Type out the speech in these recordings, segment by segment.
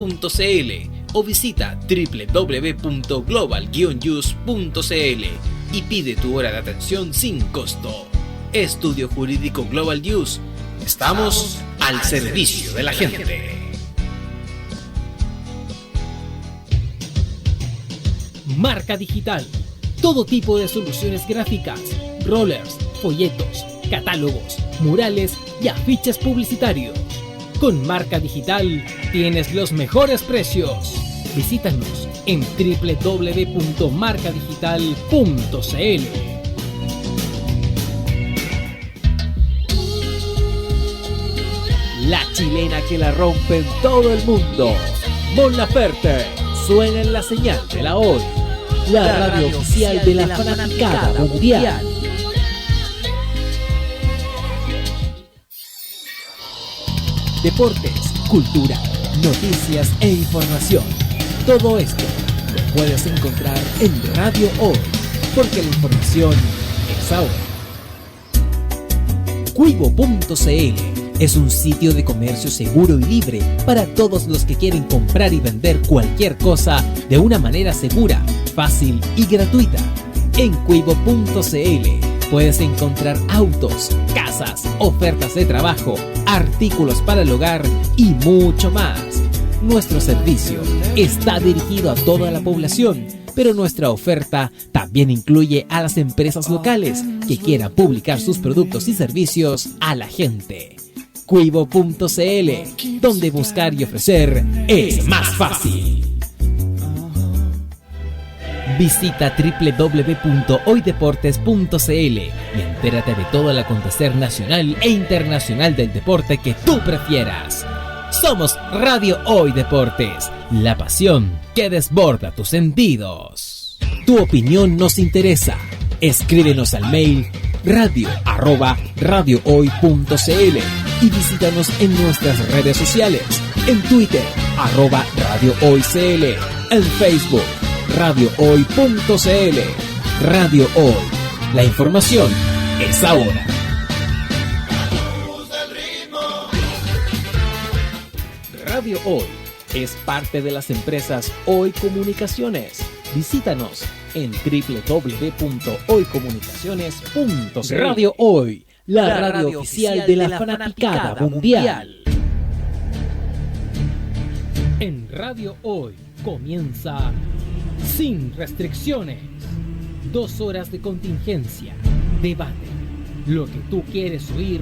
o visita www.global-news.cl y pide tu hora de atención sin costo. Estudio Jurídico Global News. Estamos al servicio de la gente. Marca Digital. Todo tipo de soluciones gráficas, rollers, folletos, catálogos, murales y afiches publicitarios. Con Marca Digital tienes los mejores precios. Visítanos en www.marcadigital.cl. La chilena que la rompe en todo el mundo. Mon Laferte suena en la señal de la hoy. La radio oficial de la fanaticada mundial. Deportes, cultura, noticias e información. Todo esto lo puedes encontrar en Radio Hoy, porque la información es ahora. Cuivo.cl es un sitio de comercio seguro y libre para todos los que quieren comprar y vender cualquier cosa de una manera segura, fácil y gratuita. En Cuivo.cl puedes encontrar autos, casas, ofertas de trabajo, artículos para el hogar y mucho más. Nuestro servicio está dirigido a toda la población, pero nuestra oferta también incluye a las empresas locales que quieran publicar sus productos y servicios a la gente. Cuivo.cl, donde buscar y ofrecer es más fácil. Visita www.hoydeportes.cl y entérate de todo el acontecer nacional e internacional del deporte que tú prefieras. Somos Radio Hoy Deportes, la pasión que desborda tus sentidos. Tu opinión nos interesa. Escríbenos al mail radio@radiohoy.cl y visítanos en nuestras redes sociales, en Twitter @radiohoycl, en Facebook radiohoy.cl. Radio Hoy, la información es ahora. Radio Hoy es parte de las empresas Hoy Comunicaciones. Visítanos en www.hoycomunicaciones.cl. Radio Hoy, la radio oficial de la fanaticada mundial. En Radio Hoy comienza Sin Restricciones. 2 horas de contingencia, debate, lo que tú quieres oír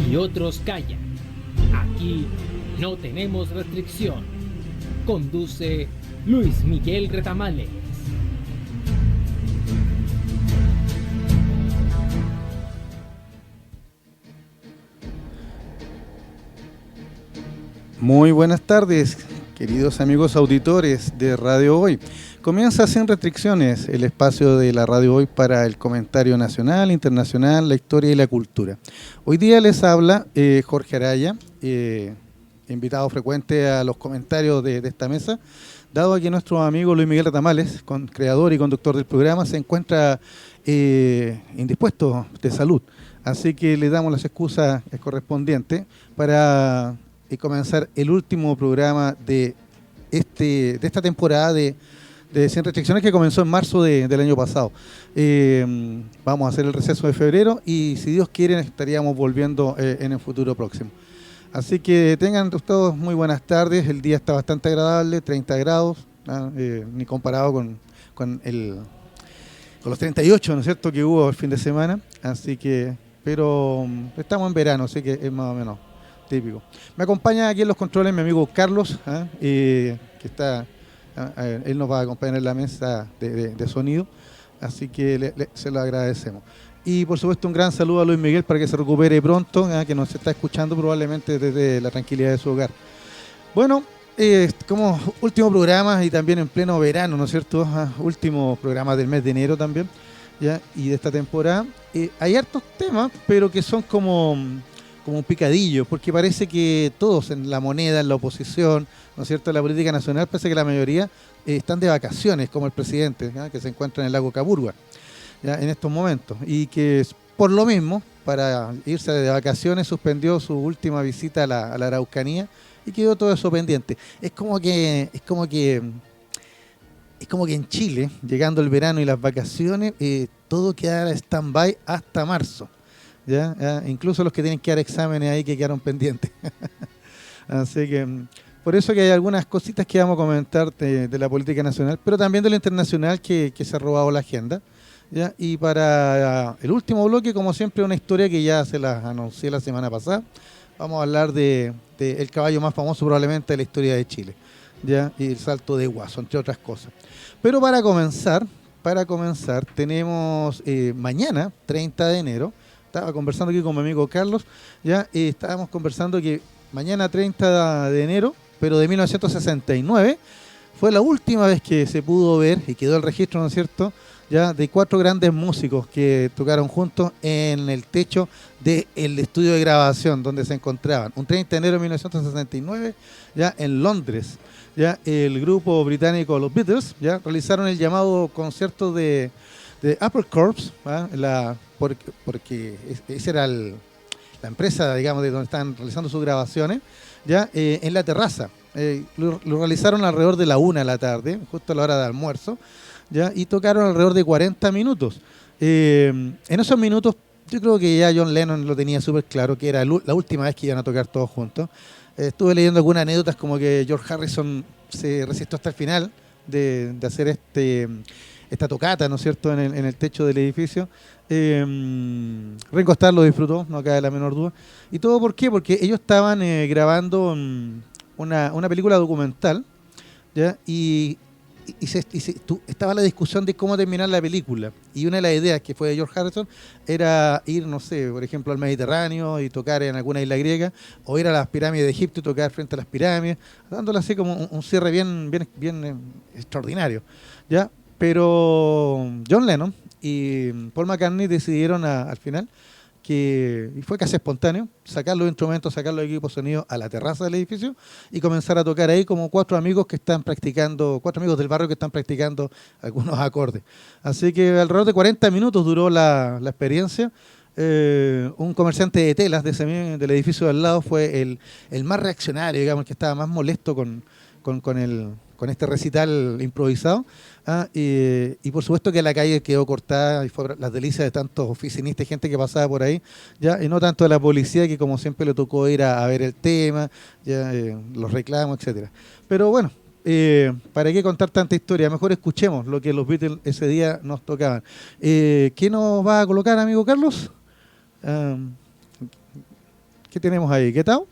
y otros callan. Aquí no tenemos restricción. Conduce Luis Miguel Retamales. Muy buenas tardes, queridos amigos auditores de Radio Hoy. Comienza Sin Restricciones, el espacio de la Radio Hoy para el comentario nacional, internacional, la historia y la cultura. Hoy día les habla Jorge Araya, invitado frecuente a los comentarios de esta mesa, dado que nuestro amigo Luis Miguel Retamales, creador y conductor del programa, se encuentra indispuesto de salud. Así que le damos las excusas correspondientes para comenzar el último programa de esta temporada de Sin Restricciones, que comenzó en marzo del año pasado. Vamos a hacer el receso de febrero y, si Dios quiere, estaríamos volviendo en el futuro próximo. Así que tengan todos muy buenas tardes. El día está bastante agradable, 30 grados, ni comparado con los 38, ¿no es cierto?, que hubo el fin de semana. Así que, pero estamos en verano, así que es más o menos típico. Me acompaña aquí en los controles mi amigo Carlos, que está, él nos va a acompañar en la mesa de sonido, así que se lo agradecemos. Y por supuesto un gran saludo a Luis Miguel para que se recupere pronto, que nos está escuchando probablemente desde la tranquilidad de su hogar. Bueno, como último programa y también en pleno verano, ¿no es cierto? Último programa del mes de enero también, ¿ya? Y de esta temporada. Hay hartos temas, pero que son como un picadillo, porque parece que todos en la moneda, en la oposición, ¿no es cierto?, en la política nacional, parece que la mayoría están de vacaciones, como el presidente, ¿ya?, que se encuentra en el lago Capurua, ¿ya?, en estos momentos, y que por lo mismo, para irse de vacaciones, suspendió su última visita a la Araucanía, y quedó todo eso pendiente. Es como que en Chile, llegando el verano y las vacaciones, todo queda en stand-by hasta marzo. ¿Ya? Incluso los que tienen que dar exámenes ahí que quedaron pendientes. Así que por eso que hay algunas cositas que vamos a comentar de la política nacional, pero también de lo internacional que se ha robado la agenda. ¿Ya? Y para el último bloque, como siempre, una historia que ya se las anuncié la semana pasada. Vamos a hablar de el caballo más famoso probablemente de la historia de Chile, ¿ya? Y el salto de Guaso, entre otras cosas. Pero para comenzar tenemos mañana, 30 de enero, estaba conversando aquí con mi amigo Carlos, ya estábamos conversando que mañana 30 de enero, pero de 1969, fue la última vez que se pudo ver y quedó el registro, ¿no es cierto?, ya de 4 grandes músicos que tocaron juntos en el techo del estudio de grabación donde se encontraban. Un 30 de enero de 1969, ya en Londres, ya el grupo británico Los Beatles ya realizaron el llamado concierto de Apple Corps, porque esa era la empresa, digamos, de donde estaban realizando sus grabaciones, ya en la terraza. Lo realizaron alrededor de la 1 de la tarde, justo a la hora de almuerzo, ¿ya? Y tocaron alrededor de 40 minutos. En esos minutos yo creo que ya John Lennon lo tenía súper claro, que era la última vez que iban a tocar todos juntos. Estuve leyendo algunas anécdotas como que George Harrison se resistió hasta el final de hacer esta tocata, ¿no es cierto?, en el techo del edificio. Ringo Starr lo disfrutó, no cabe la menor duda. ¿Y todo por qué? Porque ellos estaban grabando una película documental, ¿ya? Estaba la discusión de cómo terminar la película. Y una de las ideas que fue de George Harrison era ir, no sé, por ejemplo, al Mediterráneo y tocar en alguna isla griega, o ir a las pirámides de Egipto y tocar frente a las pirámides, dándole así como un cierre bien extraordinario, ¿ya? Pero John Lennon y Paul McCartney decidieron al final, y fue casi espontáneo, sacar los instrumentos, sacar los equipos de sonido a la terraza del edificio y comenzar a tocar ahí como 4 amigos que están practicando, 4 amigos del barrio que están practicando algunos acordes. Así que alrededor de 40 minutos duró la experiencia. Un comerciante de telas del edificio de al lado fue el más reaccionario, digamos, el que estaba más molesto con este recital improvisado. Y por supuesto que la calle quedó cortada y fue las delicias de tantos oficinistas y gente que pasaba por ahí, ya, y no tanto de la policía, que como siempre le tocó ir a ver el tema, ya, los reclamos, etcétera. Pero bueno, ¿para qué contar tanta historia? Mejor escuchemos lo que los Beatles ese día nos tocaban. ¿Qué nos va a colocar, amigo Carlos? ¿Qué tenemos ahí? ¿Qué tal?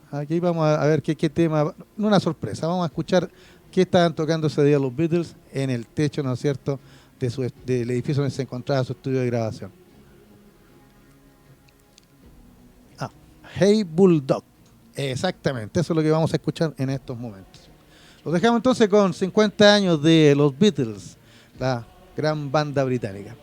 Aquí vamos a ver qué tema, una sorpresa, vamos a escuchar qué estaban tocando ese día los Beatles en el techo, ¿no es cierto?, del edificio donde se encontraba su estudio de grabación. Hey Bulldog, exactamente, eso es lo que vamos a escuchar en estos momentos. Los dejamos entonces con 50 años de los Beatles, la gran banda británica.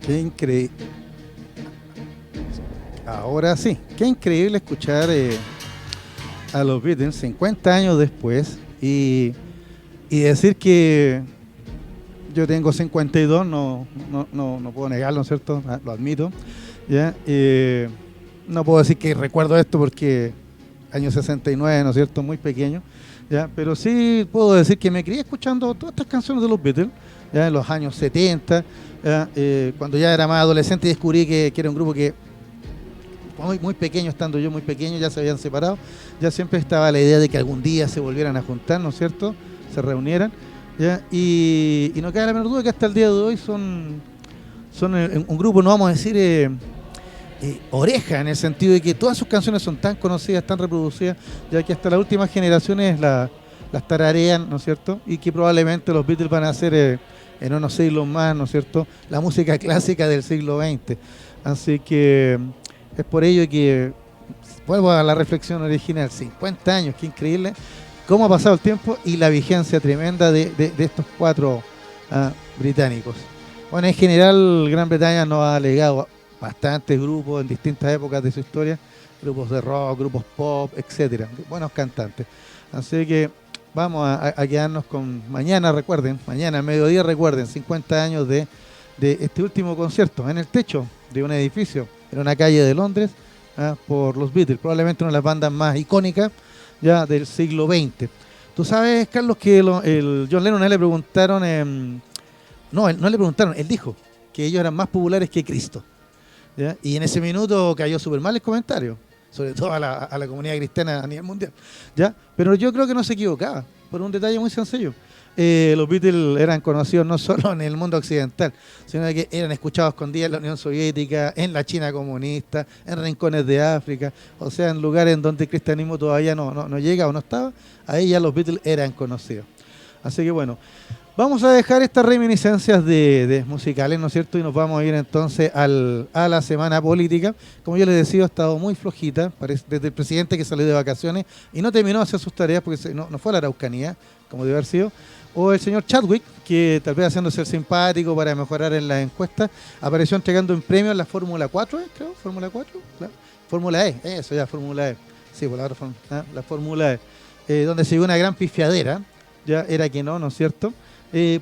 Qué increíble. Ahora sí, qué increíble escuchar a los Beatles 50 años después y decir que yo tengo 52, no puedo negarlo, ¿no es cierto? Lo admito. ¿Ya? No puedo decir que recuerdo esto porque año 69, ¿no es cierto? Muy pequeño. ¿Ya? Pero sí puedo decir que me crié escuchando todas estas canciones de los Beatles, ya en los años 70, ¿ya? Cuando ya era más adolescente y descubrí que era un grupo que muy pequeño, estando yo muy pequeño, ya se habían separado, ya siempre estaba la idea de que algún día se volvieran a juntar, ¿no es cierto? Se reunieran, ¿ya? Y no cabe la menor duda que hasta el día de hoy son un grupo, no vamos a decir oreja, en el sentido de que todas sus canciones son tan conocidas, tan reproducidas, ya que hasta las últimas generaciones las tararean, ¿no es cierto? Y que probablemente los Beatles van a ser en unos siglos más, ¿no es cierto?, la música clásica del siglo XX. Así que es por ello que vuelvo a la reflexión original, 50 años, qué increíble cómo ha pasado el tiempo y la vigencia tremenda de estos cuatro británicos. Bueno, en general Gran Bretaña nos ha legado bastantes grupos en distintas épocas de su historia, grupos de rock, grupos pop, etcétera, buenos cantantes. Así que vamos a quedarnos con mañana, recuerden, mañana al mediodía, recuerden, 50 años de este último concierto en el techo de un edificio en una calle de Londres, por los Beatles, probablemente una de las bandas más icónicas ya del siglo XX. Tú sabes, Carlos, que el John Lennon a él le preguntaron, no le preguntaron, él dijo que ellos eran más populares que Cristo, ¿ya? Y en ese minuto cayó súper mal el comentario, sobre todo a la comunidad cristiana a nivel mundial, ¿ya? Pero yo creo que no se equivocaba, por un detalle muy sencillo. Los Beatles eran conocidos no solo en el mundo occidental, sino que eran escuchados escondidos en la Unión Soviética, en la China comunista, en rincones de África, o sea, en lugares en donde el cristianismo todavía no llega o no estaba, ahí ya los Beatles eran conocidos. Así que bueno, vamos a dejar estas reminiscencias de musicales, ¿no es cierto? Y nos vamos a ir entonces a la semana política. Como yo les decía, ha estado muy flojita, desde el presidente que salió de vacaciones y no terminó de hacer sus tareas porque no fue a la Araucanía, como debe haber sido. O el señor Chadwick, que tal vez haciéndose el simpático para mejorar en las encuestas, apareció entregando en premio en la Fórmula 4, creo, Fórmula 4, Fórmula E, eso ya, Fórmula E, sí, por la otra la Fórmula E, donde se dio una gran pifiadera, ya era que no es cierto,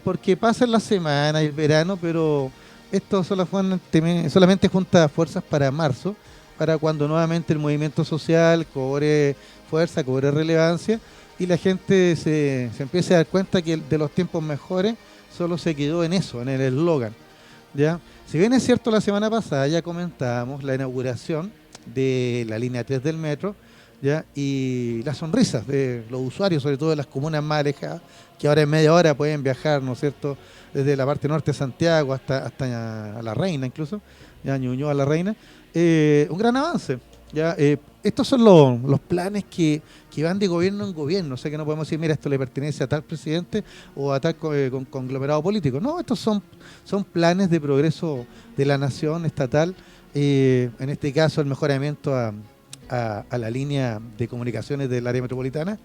porque pasa la semana y el verano, pero esto solamente junta fuerzas para marzo, para cuando nuevamente el movimiento social cobre fuerza, cobre relevancia, y la gente se empieza a dar cuenta que de los tiempos mejores solo se quedó en eso, en el eslogan, ¿ya? Si bien es cierto, la semana pasada ya comentábamos la inauguración de la línea 3 del metro, ¿ya? Y las sonrisas de los usuarios, sobre todo de las comunas más alejadas, que ahora en media hora pueden viajar, ¿no es cierto?, desde la parte norte de Santiago hasta a La Reina incluso, ya Ñuñoa a La Reina, un gran avance. Ya, estos son los planes que van de gobierno en gobierno, o sea que no podemos decir, mira, esto le pertenece a tal presidente o a tal conglomerado político. No, estos son planes de progreso de la nación estatal, en este caso el mejoramiento a la línea de comunicaciones del área metropolitana.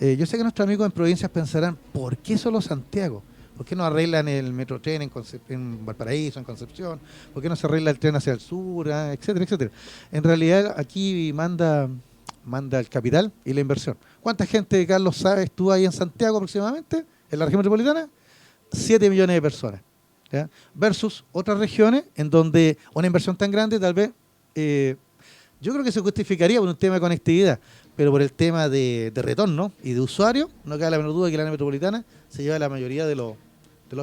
Yo sé que nuestros amigos en provincias pensarán, ¿por qué solo Santiago? ¿Por qué no arreglan el metrotren en Valparaíso, en Concepción? ¿Por qué no se arregla el tren hacia el sur, etcétera, etcétera? En realidad aquí manda el capital y la inversión. ¿Cuánta gente, Carlos, sabes tú ahí en Santiago aproximadamente, en la región metropolitana? 7 millones de personas, ¿ya? Versus otras regiones en donde una inversión tan grande tal vez, yo creo que se justificaría por un tema de conectividad, pero por el tema de retorno y de usuario, no cabe la menor duda que la área metropolitana se lleva la mayoría de los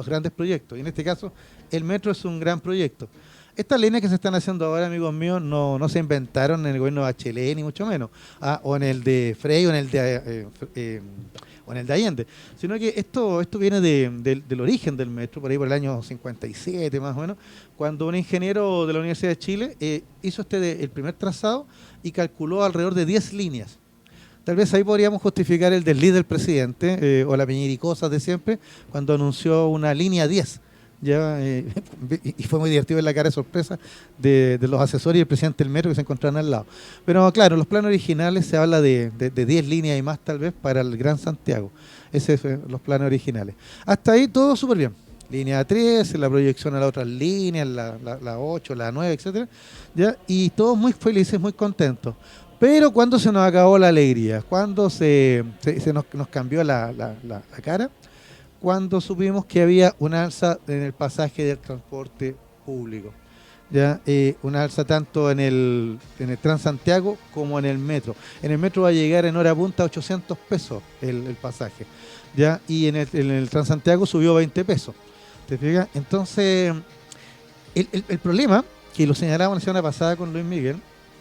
grandes proyectos. Y en este caso, el metro es un gran proyecto. Estas líneas que se están haciendo ahora, amigos míos, no se inventaron en el gobierno de Bachelet, ni mucho menos, o en el de Frey, o en el de Allende, sino que esto viene del origen del metro, por ahí por el año 57 más o menos, cuando un ingeniero de la Universidad de Chile hizo el primer trazado y calculó alrededor de 10 líneas. Tal vez ahí podríamos justificar el desliz del presidente, o la piñiricosa de siempre, cuando anunció una línea 10. Ya, y fue muy divertido ver la cara de sorpresa de los asesores y el presidente del metro que se encontraban al lado. Pero claro, en los planes originales se habla de 10 líneas y más tal vez para el Gran Santiago. Esos son los planes originales. Hasta ahí todo súper bien. línea 3, la proyección a las otras líneas, la 8, la 9, etcétera, ¿ya? Y todos muy felices, muy contentos. Pero cuando se nos acabó la alegría, cuando se nos cambió la cara, cuando supimos que había una alza en el pasaje del transporte público, ¿ya? Una alza tanto en el Transantiago como en el metro. En el metro va a llegar en hora punta a 800 pesos el pasaje, ¿ya? Y en el Transantiago subió 20 pesos. ¿Te fijas? Entonces, el problema, que lo señalábamos la semana pasada con Luis Miguel,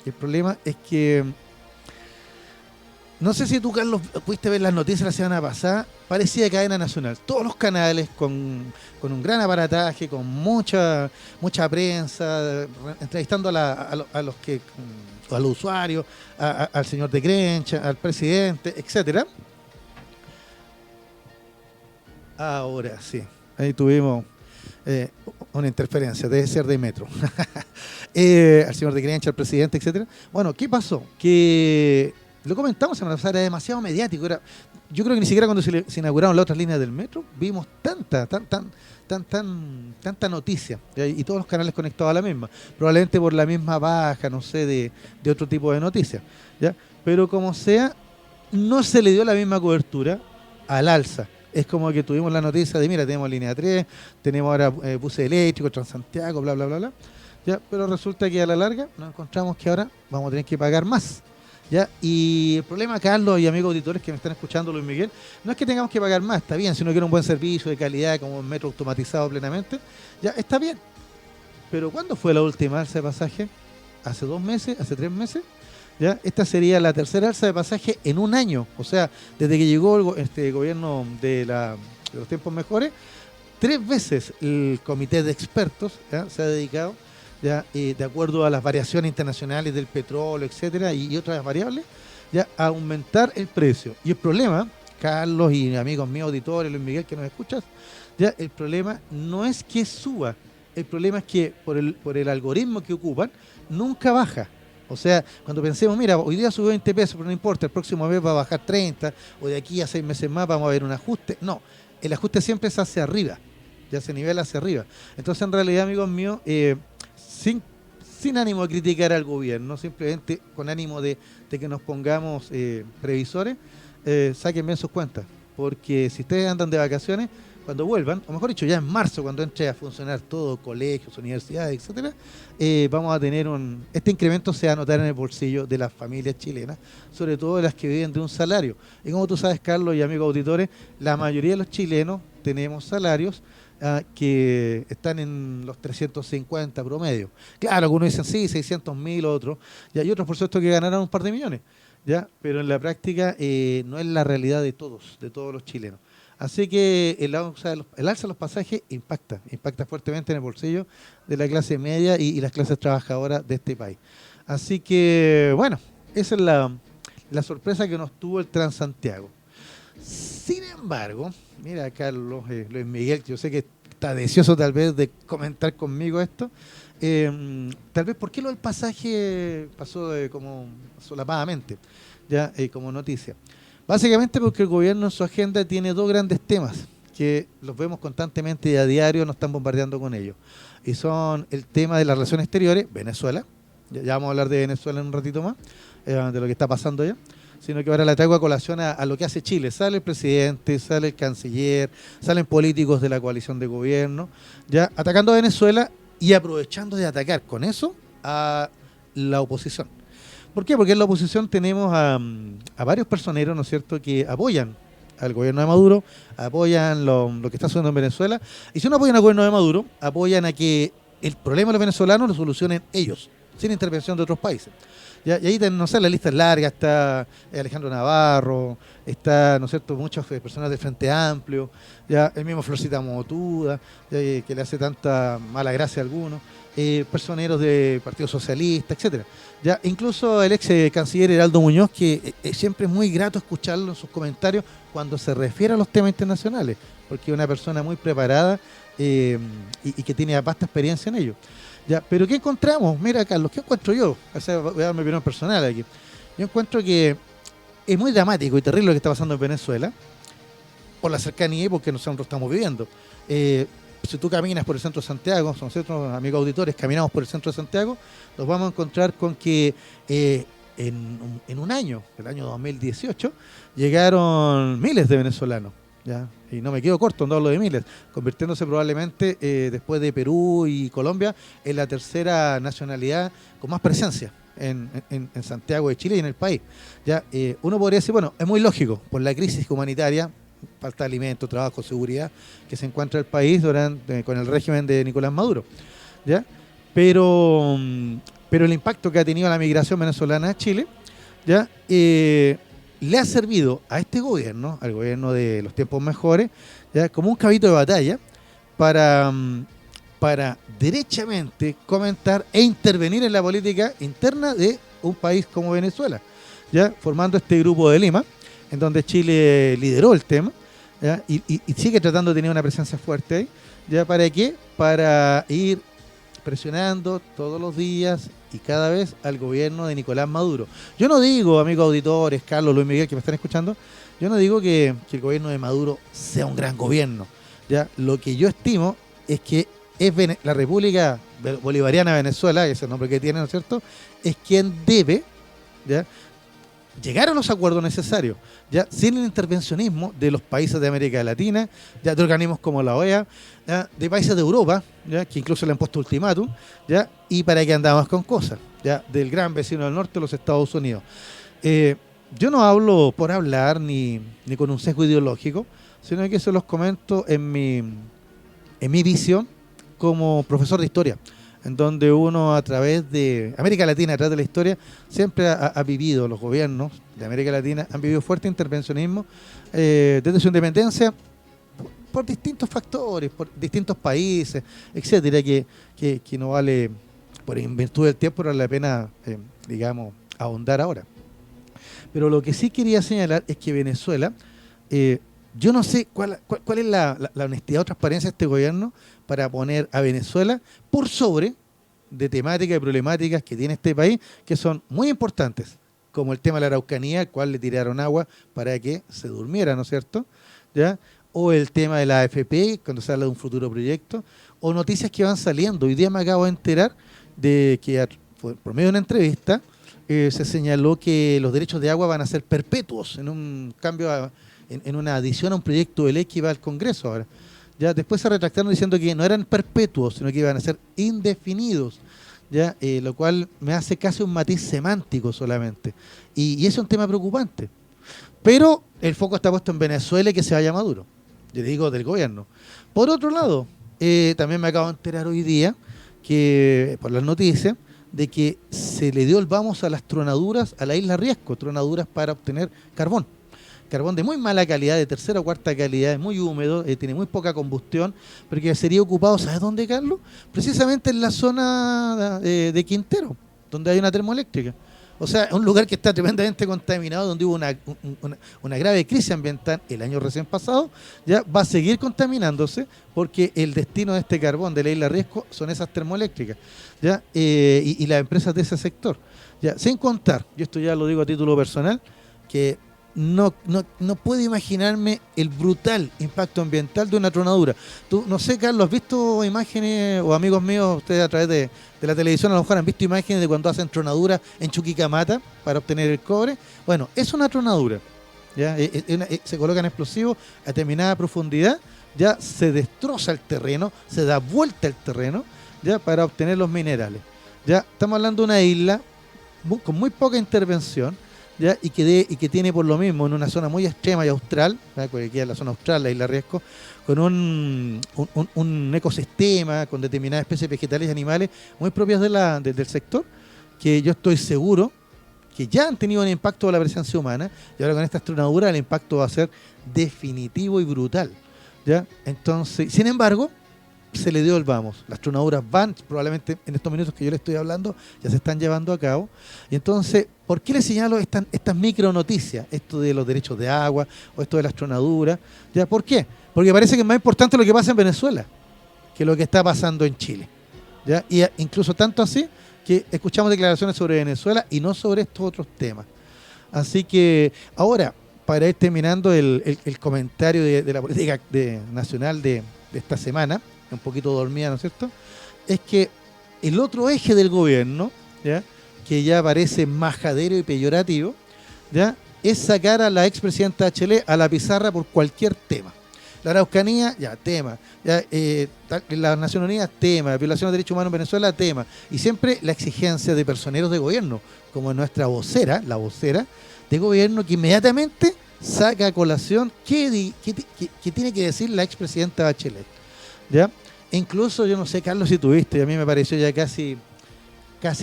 el problema es que, no sé si tú, Carlos, pudiste ver las noticias la semana pasada, parecía cadena nacional. Todos los canales con un gran aparataje, con mucha prensa, entrevistando a los usuarios, al señor de Grencha, al presidente, etcétera. Ahora sí, ahí tuvimos una interferencia, debe ser de metro. Al señor de Grencha, al presidente, etcétera. Bueno, ¿qué pasó? Que lo comentamos semana pasada, era demasiado mediático. Yo creo que ni siquiera cuando se inauguraron las otras líneas del metro vimos tanta noticia, y todos los canales conectados a la misma, probablemente por la misma baja, no sé, de otro tipo de noticias, ¿ya? Pero como sea, no se le dio la misma cobertura al alza. Es como que tuvimos la noticia de, mira, tenemos línea 3, tenemos ahora buses eléctricos, Transantiago, bla, bla, bla, bla, ¿ya? Pero resulta que a la larga nos encontramos que ahora vamos a tener que pagar más, ¿ya? Y el problema, Carlos y amigos auditores que me están escuchando, Luis Miguel, no es que tengamos que pagar más, está bien, si uno quiere un buen servicio de calidad, como un metro automatizado plenamente, ya está bien. Pero ¿cuándo fue la última alza de pasaje? ¿Hace 2 meses? ¿Hace 3 meses? ¿Ya? Esta sería la tercera alza de pasaje en un año. O sea, desde que llegó este gobierno de los tiempos mejores, 3 veces el comité de expertos, ¿ya?, se ha dedicado, ¿ya?, de acuerdo a las variaciones internacionales del petróleo, etcétera, y otras variables, ya, a aumentar el precio. Y el problema, Carlos y amigos míos auditores, Luis Miguel, que nos escuchas, ya, el problema no es que suba, el problema es que por el algoritmo que ocupan, nunca baja. O sea, cuando pensemos, mira, hoy día subió 20 pesos, pero no importa, el próximo mes va a bajar 30, o de aquí a 6 meses más vamos a ver un ajuste. No, el ajuste siempre es hacia arriba, ya se nivela hacia arriba. Entonces, en realidad, amigos míos, sin ánimo de criticar al gobierno, simplemente con ánimo de que nos pongamos previsores, saquen bien sus cuentas, porque si ustedes andan de vacaciones, cuando vuelvan, o mejor dicho, ya en marzo, cuando entre a funcionar todo, colegios, universidades, etcétera, vamos a tener este incremento se va a notar en el bolsillo de las familias chilenas, sobre todo de las que viven de un salario. Y como tú sabes, Carlos y amigos auditores, la mayoría de los chilenos tenemos salarios que están en los 350 promedio. Claro, algunos dicen sí, 600.000, otros, y hay otros, por supuesto, que ganarán un par de millones, ¿ya? Pero en la práctica no es la realidad de todos los chilenos. Así que el alza de los pasajes impacta fuertemente en el bolsillo de la clase media y las clases trabajadoras de este país. Así que, bueno, esa es la sorpresa que nos tuvo el Transantiago. Sin embargo, mira, Carlos, Luis Miguel, yo sé que está deseoso tal vez de comentar conmigo esto. Tal vez, ¿por qué lo del pasaje pasó como solapadamente, ya, como noticia? Básicamente porque el gobierno en su agenda tiene 2 grandes temas que los vemos constantemente y a diario nos están bombardeando con ellos. Y son el tema de las relaciones exteriores, Venezuela, ya vamos a hablar de Venezuela en un ratito más, de lo que está pasando allá, sino que ahora la traigo a colación a lo que hace Chile. Sale el presidente, sale el canciller, salen políticos de la coalición de gobierno, ya atacando a Venezuela y aprovechando de atacar con eso a la oposición. ¿Por qué? Porque en la oposición tenemos a varios personeros, ¿no es cierto?, que apoyan al gobierno de Maduro, apoyan lo que está sucediendo en Venezuela, y si no apoyan al gobierno de Maduro, apoyan a que el problema de los venezolanos lo solucionen ellos, sin intervención de otros países. ¿Ya? Y ahí, no sé, la lista es larga, está Alejandro Navarro, está, ¿no es cierto?, muchas personas del Frente Amplio, ya el mismo Florcita Motuda, que le hace tanta mala gracia a algunos, personeros del Partido Socialista, etcétera. Ya, incluso el ex canciller Heraldo Muñoz, que siempre es muy grato escucharlo en sus comentarios cuando se refiere a los temas internacionales, porque es una persona muy preparada y que tiene vasta experiencia en ello. Ya, pero ¿qué encontramos? Mira, Carlos, ¿qué encuentro yo? O sea, voy a dar mi opinión personal aquí. Yo encuentro que es muy dramático y terrible lo que está pasando en Venezuela, por la cercanía y porque nosotros estamos viviendo. si tú caminas por el centro de Santiago, nosotros, amigos auditores, caminamos por el centro de Santiago, nos vamos a encontrar con que en un año, el año 2018, llegaron miles de venezolanos. ¿Ya? Y no me quedo corto, no hablo de miles, convirtiéndose probablemente después de Perú y Colombia en la tercera nacionalidad con más presencia en Santiago de Chile y en el país. ¿Ya? Uno podría decir, bueno, es muy lógico, por la crisis humanitaria, falta de alimentos, trabajo, seguridad, que se encuentra el país con el régimen de Nicolás Maduro. ¿Ya? Pero el impacto que ha tenido la migración venezolana a Chile, ¿ya? Le ha servido a este gobierno, al gobierno de los tiempos mejores, ¿ya? Como un caballito de batalla para derechamente comentar e intervenir en la política interna de un país como Venezuela, ¿ya? Formando este grupo de Lima, en donde Chile lideró el tema, ¿ya? Y sigue tratando de tener una presencia fuerte ahí. ¿Ya? ¿Para qué? Para ir presionando todos los días y cada vez al gobierno de Nicolás Maduro. Yo no digo, amigos auditores, Carlos, Luis Miguel, que me están escuchando, yo no digo que el gobierno de Maduro sea un gran gobierno. ¿Ya? Lo que yo estimo es que la República Bolivariana de Venezuela, ese es el nombre que tiene, ¿no es cierto?, es quien debe, ¿ya?, llegar a los acuerdos necesarios, ya sin el intervencionismo de los países de América Latina, ya de organismos como la OEA, ya de países de Europa, ya que incluso le han puesto ultimátum, ya, y para que andamos con cosas, ya del gran vecino del norte, los Estados Unidos. Yo no hablo por hablar ni con un sesgo ideológico, sino que se los comento en mi visión como profesor de historia, en donde uno a través de América Latina, a través de la historia, siempre ha vivido, los gobiernos de América Latina han vivido fuerte intervencionismo desde su independencia por distintos factores, por distintos países, etcétera, que no vale, por en virtud del tiempo, no vale la pena, digamos, ahondar ahora. Pero lo que sí quería señalar es que Venezuela, yo no sé cuál es la honestidad o transparencia de este gobierno para poner a Venezuela por sobre de temáticas y problemáticas que tiene este país, que son muy importantes, como el tema de la Araucanía, al cual le tiraron agua para que se durmiera, ¿no es cierto? ¿Ya? O el tema de la AFP, cuando se habla de un futuro proyecto, o noticias que van saliendo. Hoy día me acabo de enterar de que por medio de una entrevista se señaló que los derechos de agua van a ser perpetuos en un cambio, en una adición a un proyecto de ley que va al Congreso ahora. Ya después se retractaron diciendo que no eran perpetuos, sino que iban a ser indefinidos, ya lo cual me hace casi un matiz semántico solamente. Y es un tema preocupante. Pero el foco está puesto en Venezuela y que se vaya Maduro, yo digo del gobierno. Por otro lado, también me acabo de enterar hoy día, que por las noticias, de que se le dio el vamos a las tronaduras a la isla Riesco, tronaduras para obtener carbón de muy mala calidad, de tercera o cuarta calidad, es muy húmedo, tiene muy poca combustión, pero que sería ocupado, ¿sabes dónde, Carlos? Precisamente en la zona de Quintero, donde hay una termoeléctrica. O sea, un lugar que está tremendamente contaminado, donde hubo una grave crisis ambiental el año recién pasado, ya va a seguir contaminándose porque el destino de este carbón de la isla Riesco son esas termoeléctricas, ¿ya? Y las empresas de ese sector. Ya, sin contar, yo esto ya lo digo a título personal, que no puedo imaginarme el brutal impacto ambiental de una tronadura. Tú, no sé, Carlos, ¿has visto imágenes, o amigos míos, ustedes a través de la televisión a lo mejor han visto imágenes de cuando hacen tronaduras en Chuquicamata para obtener el cobre? Bueno, es una tronadura, ¿ya? Se colocan explosivos a determinada profundidad, ya se destroza el terreno, se da vuelta el terreno, ya, para obtener los minerales. Ya estamos hablando de una isla con muy poca intervención, ¿ya? Y que tiene por lo mismo en una zona muy extrema y austral, ¿verdad? Porque queda en la zona austral, la isla Riesco, con un ecosistema, con determinadas especies vegetales y animales muy propias del sector, que yo estoy seguro que ya han tenido un impacto sobre la presencia humana, y ahora con estas tronaduras el impacto va a ser definitivo y brutal, ¿ya? Entonces, sin embargo, se le dio el vamos. Las tronaduras van, probablemente en estos minutos que yo le estoy hablando, ya se están llevando a cabo. Y entonces, ¿por qué le señalo estas micro noticias? Esto de los derechos de agua o esto de las tronaduras. ¿Ya? ¿Por qué? Porque parece que es más importante lo que pasa en Venezuela que lo que está pasando en Chile. ¿Ya? Y incluso tanto así que escuchamos declaraciones sobre Venezuela y no sobre estos otros temas. Así que ahora, para ir terminando el comentario de la política nacional de esta semana, un poquito dormida, ¿no es cierto? Es que el otro eje del gobierno, ¿ya?, que ya parece majadero y peyorativo, ¿ya?, es sacar a la expresidenta Bachelet a la pizarra por cualquier tema. La Araucanía, ya, tema. Ya, la Naciones Unidas, tema. La violación de derechos humanos en Venezuela, tema. Y siempre la exigencia de personeros de gobierno, como nuestra vocera, la vocera de gobierno, que inmediatamente saca a colación qué tiene que decir la expresidenta Bachelet. ¿Ya? E incluso, yo no sé, Carlos, si tuviste, a mí me pareció ya casi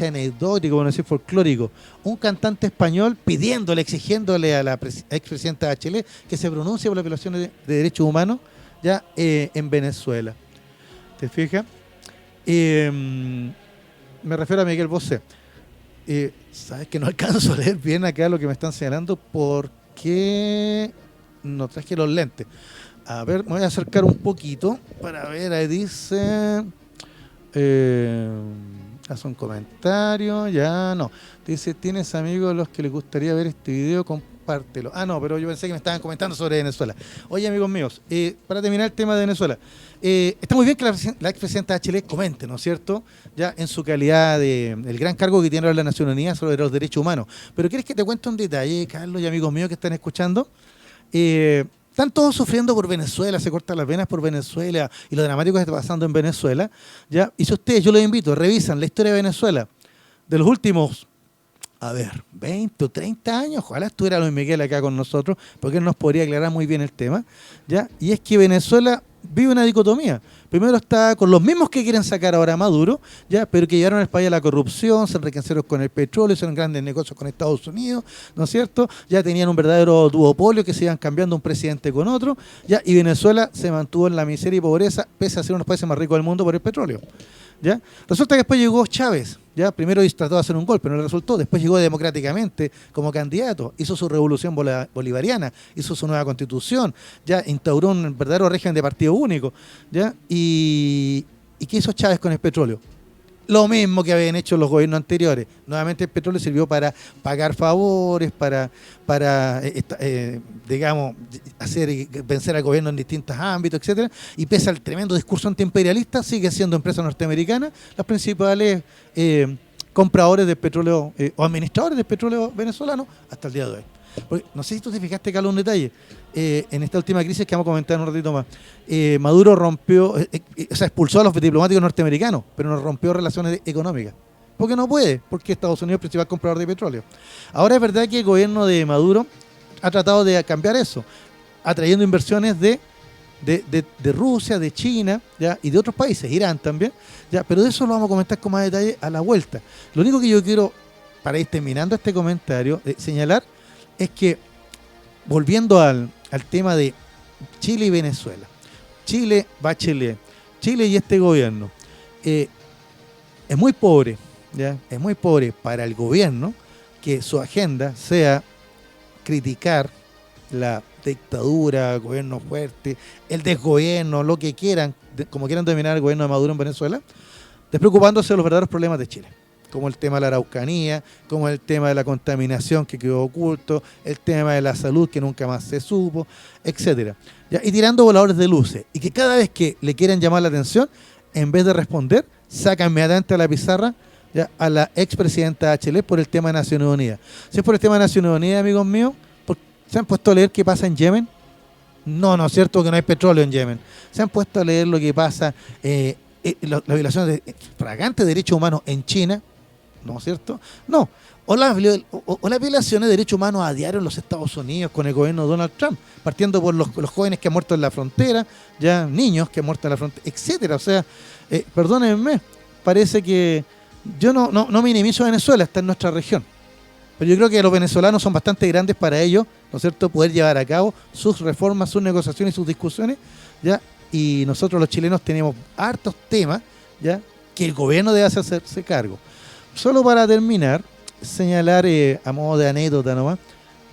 anecdótico, bueno, decir folclórico, un cantante español pidiéndole, exigiéndole a la expresidenta Bachelet que se pronuncie por las violaciones de derechos humanos ya en Venezuela. ¿Te fijas? Me refiero a Miguel Bosé. Sabes que no alcanzo a leer bien acá lo que me están señalando porque no traje los lentes. A ver, me voy a acercar un poquito para ver, ahí dice... hace un comentario, ya no. Dice, ¿tienes amigos a los que les gustaría ver este video? Compártelo. Ah, no, pero yo pensé que me estaban comentando sobre Venezuela. Oye, amigos míos, para terminar el tema de Venezuela, está muy bien que la expresidenta Bachelet comente, ¿no es cierto?, ya en su calidad de el gran cargo que tiene ahora la Naciones Unidas sobre los derechos humanos. Pero ¿quieres que te cuente un detalle, Carlos y amigos míos que están escuchando? Están todos sufriendo por Venezuela, se cortan las venas por Venezuela y lo dramático que está pasando en Venezuela, ¿ya? Y si ustedes, yo los invito, revisan la historia de Venezuela de los últimos, 20 o 30 años, ojalá estuviera Luis Miguel acá con nosotros, porque él nos podría aclarar muy bien el tema, ¿ya? Y es que Venezuela vive una dicotomía. Primero está con los mismos que quieren sacar ahora a Maduro, ya, pero que llevaron al país a la corrupción, se enriquecieron con el petróleo, hicieron grandes negocios con Estados Unidos, ¿no es cierto? Ya tenían un verdadero duopolio que se iban cambiando un presidente con otro, ya, y Venezuela se mantuvo en la miseria y pobreza, pese a ser uno de los países más ricos del mundo por el petróleo. ¿Ya? Resulta que después llegó Chávez, ¿ya? Primero trató de hacer un golpe, no le resultó, después llegó democráticamente como candidato, hizo su revolución bolivariana, hizo su nueva constitución, ya instauró un verdadero régimen de partido único, ¿ya? ¿Y qué hizo Chávez con el petróleo? Lo mismo que habían hecho los gobiernos anteriores. Nuevamente el petróleo sirvió para pagar favores, para digamos, vencer al gobierno en distintos ámbitos, etcétera. Y pese al tremendo discurso antiimperialista, sigue siendo empresa norteamericana las principales compradores de petróleo o administradores de petróleo venezolano hasta el día de hoy. Porque, no sé si tú te fijaste, Carlos, un detalle. En esta última crisis que vamos a comentar en un ratito más, Maduro rompió, expulsó a los diplomáticos norteamericanos, pero no rompió relaciones económicas. Porque no puede, porque Estados Unidos es el principal comprador de petróleo. Ahora es verdad que el gobierno de Maduro ha tratado de cambiar eso, atrayendo inversiones de Rusia, de China, ¿ya? Y de otros países, Irán también, ¿ya? Pero de eso lo vamos a comentar con más detalle a la vuelta. Lo único que yo quiero, para ir terminando este comentario, señalar es que, volviendo al tema de Chile y Venezuela, Chile, Bachelet, Chile y este gobierno, es muy pobre, ¿ya? Es muy pobre para el gobierno que su agenda sea criticar la dictadura, gobierno fuerte, el desgobierno, lo que quieran, como quieran dominar el gobierno de Maduro en Venezuela, despreocupándose de los verdaderos problemas de Chile, como el tema de la Araucanía, como el tema de la contaminación que quedó oculto, el tema de la salud que nunca más se supo, etcétera. ¿Ya? Y tirando voladores de luces, y que cada vez que le quieran llamar la atención, en vez de responder, sacan inmediatamente a la pizarra, ¿ya?, a la expresidenta Bachelet por el tema de Naciones Unidas. Si es por el tema de Naciones Unidas, amigos míos, ¿se han puesto a leer qué pasa en Yemen? No, no es cierto que no hay petróleo en Yemen. ¿Se han puesto a leer lo que pasa, la violación de flagrantes derechos humanos en China? ¿No es cierto? No. O las violaciones de derechos humanos a diario en los Estados Unidos con el gobierno de Donald Trump, partiendo por los jóvenes que han muerto en la frontera, ya niños que han muerto en la frontera, etcétera. O sea, perdónenme, parece que yo no minimizo a Venezuela, está en nuestra región. Pero yo creo que los venezolanos son bastante grandes para ellos, ¿no es cierto?, poder llevar a cabo sus reformas, sus negociaciones y sus discusiones, ¿ya? Y nosotros los chilenos tenemos hartos temas, ¿ya?, que el gobierno debe hacerse cargo. Solo para terminar, señalar a modo de anécdota nomás,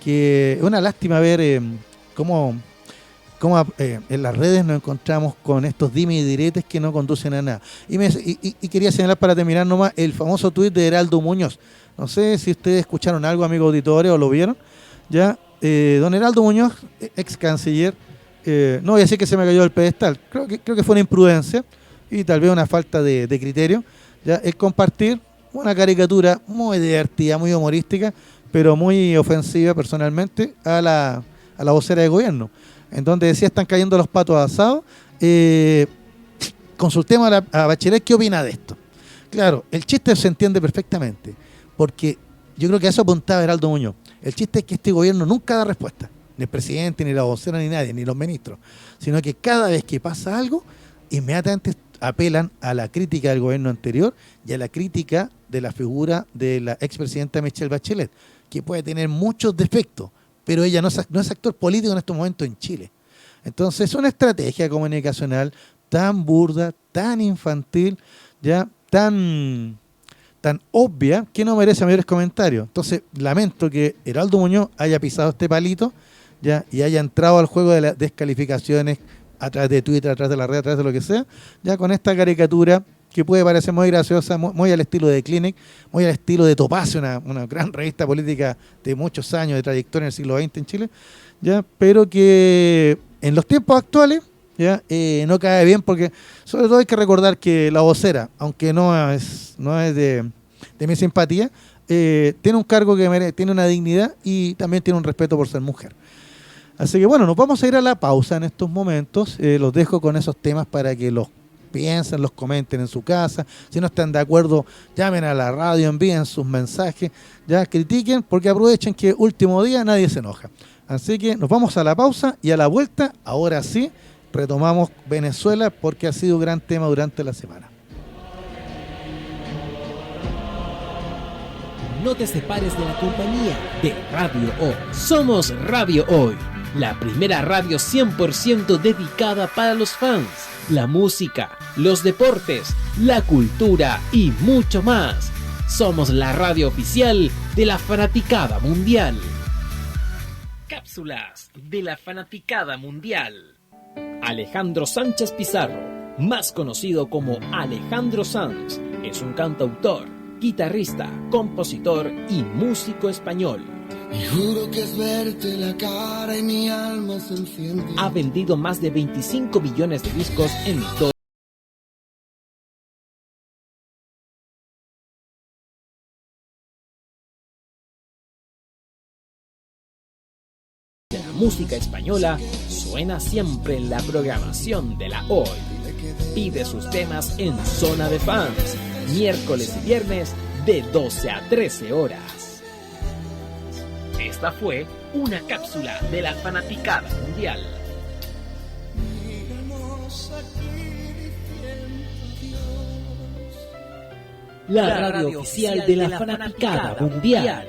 que es una lástima ver cómo en las redes nos encontramos con estos dimes y diretes que no conducen a nada. Y quería señalar para terminar nomás el famoso tuit de Heraldo Muñoz. No sé si ustedes escucharon algo, amigos auditores, o lo vieron. Ya, don Heraldo Muñoz, ex canciller, no voy a decir que se me cayó del pedestal, creo que fue una imprudencia, y tal vez una falta de criterio, ya el compartir una caricatura muy divertida, muy humorística, pero muy ofensiva personalmente a la vocera de gobierno, en donde decía están cayendo los patos asados. Consultemos a Bachelet qué opina de esto. Claro, el chiste se entiende perfectamente, porque yo creo que a eso apuntaba Heraldo Muñoz. El chiste es que este gobierno nunca da respuesta, ni el presidente, ni la vocera, ni nadie, ni los ministros, sino que cada vez que pasa algo, inmediatamente apelan a la crítica del gobierno anterior y a la crítica de la figura de la expresidenta Michelle Bachelet, que puede tener muchos defectos, pero ella no es actor político en estos momentos en Chile. Entonces es una estrategia comunicacional tan burda, tan infantil, ya tan obvia, que no merece mayores comentarios. Entonces lamento que Heraldo Muñoz haya pisado este palito, ya, y haya entrado al juego de las descalificaciones a través de Twitter, a través de la red, a través de lo que sea, ya con esta caricatura que puede parecer muy graciosa, muy al estilo de Clinic, muy al estilo de Topacio, una gran revista política de muchos años de trayectoria en el siglo XX en Chile, ya, pero que en los tiempos actuales ya no cae bien, porque sobre todo hay que recordar que la vocera, aunque no es de mi simpatía, tiene un cargo que tiene una dignidad y también tiene un respeto por ser mujer. Así que bueno, nos vamos a ir a la pausa en estos momentos. Los dejo con esos temas para que los piensen, los comenten en su casa. Si no están de acuerdo, llamen a la radio, envíen sus mensajes, ya critiquen, porque aprovechen que último día nadie se enoja. Así que nos vamos a la pausa y a la vuelta, ahora sí, retomamos Venezuela, porque ha sido un gran tema durante la semana. No te separes de la compañía de Radio Hoy. Somos Radio Hoy, la primera radio 100% dedicada para los fans, la música, los deportes, la cultura y mucho más. Somos la radio oficial de la fanaticada mundial. Cápsulas de la fanaticada mundial. Alejandro Sánchez Pizarro, más conocido como Alejandro Sanz, es un cantautor, guitarrista, compositor y músico español. Y juro que es verte la cara y mi alma se enciende. Ha vendido más de 25 millones de discos en todo la música española. Suena siempre en la programación de la Hoy. Pide sus temas en Zona de Fans, miércoles y viernes de 12 a 13 horas. Esta fue una cápsula de la fanaticada mundial. La radio oficial de la fanaticada mundial.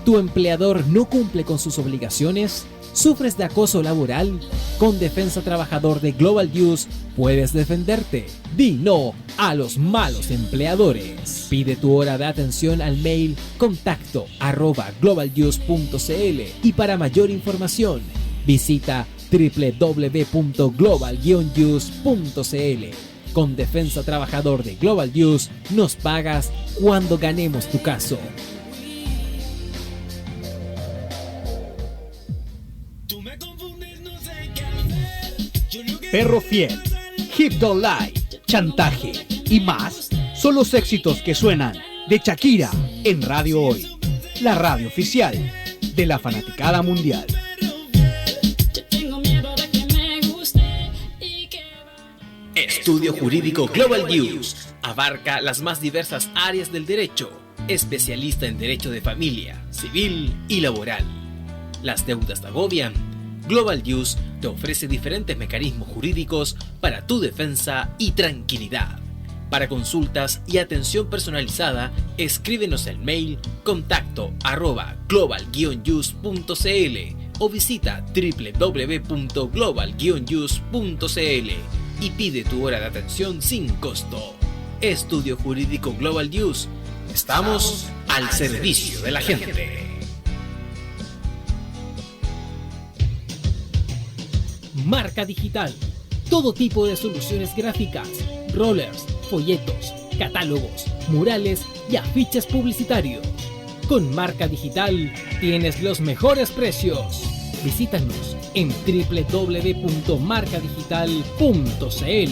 ¿Tu empleador no cumple con sus obligaciones? ¿Sufres de acoso laboral? Con Defensa Trabajador de Global News puedes defenderte. Di no a los malos empleadores. Pide tu hora de atención al mail contacto@globalnews.cl y para mayor información visita www.global-news.cl. Con Defensa Trabajador de Global News nos pagas cuando ganemos tu caso. Perro Fiel, Hip Don't Lie, Chantaje y más son los éxitos que suenan de Shakira en Radio Hoy, la radio oficial de la fanaticada mundial. Estudio Jurídico Global News abarca las más diversas áreas del derecho, especialista en derecho de familia, civil y laboral. ¿Las deudas te agobian? Global News te ofrece diferentes mecanismos jurídicos para tu defensa y tranquilidad. Para consultas y atención personalizada, escríbenos el mail contacto@global-news.cl o visita www.global-news.cl y pide tu hora de atención sin costo. Estudio Jurídico Global News. Estamos al servicio de la gente. Marca Digital. Todo tipo de soluciones gráficas, rollers, folletos, catálogos, murales y afiches publicitarios. Con Marca Digital tienes los mejores precios. Visítanos en www.marcadigital.cl.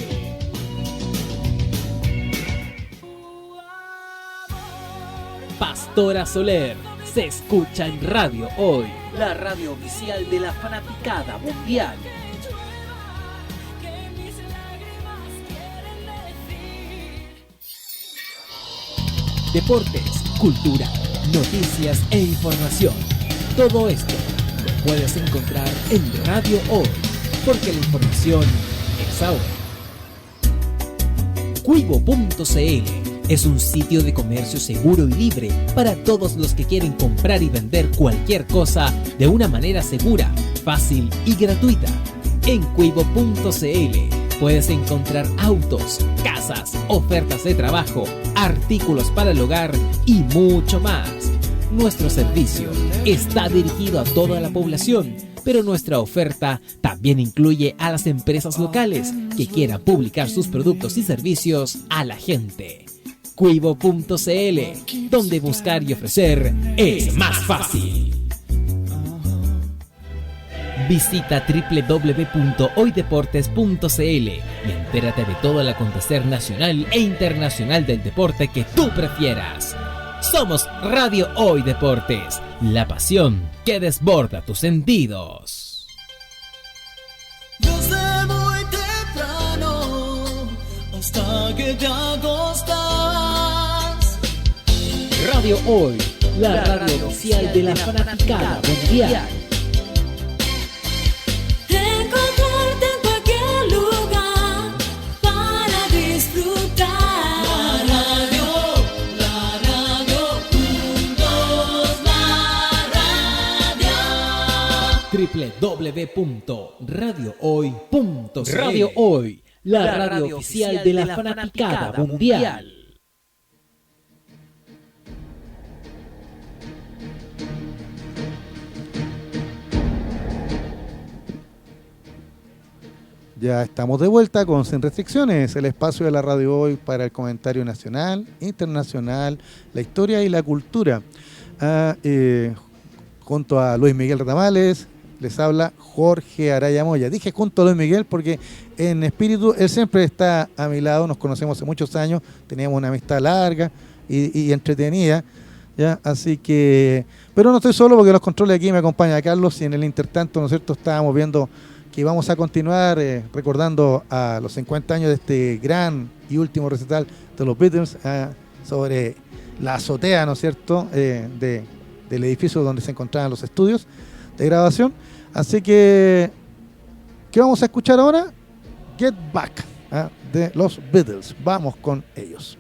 Pastora Soler se escucha en Radio Hoy, la radio oficial de la fanaticada mundial. Deportes, cultura, noticias e información. Todo esto lo puedes encontrar en Radio Hoy, porque la información es ahora. Cuivo.cl es un sitio de comercio seguro y libre para todos los que quieren comprar y vender cualquier cosa de una manera segura, fácil y gratuita. En Cuivo.cl puedes encontrar autos, casas, ofertas de trabajo, artículos para el hogar y mucho más. Nuestro servicio está dirigido a toda la población, pero nuestra oferta también incluye a las empresas locales que quieran publicar sus productos y servicios a la gente. Cuivo.cl, donde buscar y ofrecer es más fácil. Visita www.hoydeportes.cl y entérate de todo el acontecer nacional e internacional del deporte que tú prefieras. Somos Radio Hoy Deportes, la pasión que desborda tus sentidos. Desde muy temprano hasta que te acostas. Radio Hoy, la radio oficial de la fanaticada mundial. Encontrarte en cualquier lugar para disfrutar. La radio, juntos la radio. www.radiohoy.cl. Radio Hoy, la radio oficial de la fanaticada mundial. Ya estamos de vuelta con Sin Restricciones, el espacio de la Radio Hoy para el comentario nacional, internacional, la historia y la cultura. Junto a Luis Miguel Retamales, les habla Jorge Araya Moya. Dije junto a Luis Miguel porque en espíritu él siempre está a mi lado, nos conocemos hace muchos años, teníamos una amistad larga y entretenida, ¿ya? Así que, pero no estoy solo porque los controles aquí me acompaña Carlos y en el intertanto, ¿no es cierto?, estábamos viendo que vamos a continuar recordando a los 50 años de este gran y último recital de los Beatles sobre la azotea, ¿no es cierto?, del edificio donde se encontraban los estudios de grabación. Así que, ¿qué vamos a escuchar ahora? Get Back, de los Beatles. Vamos con ellos.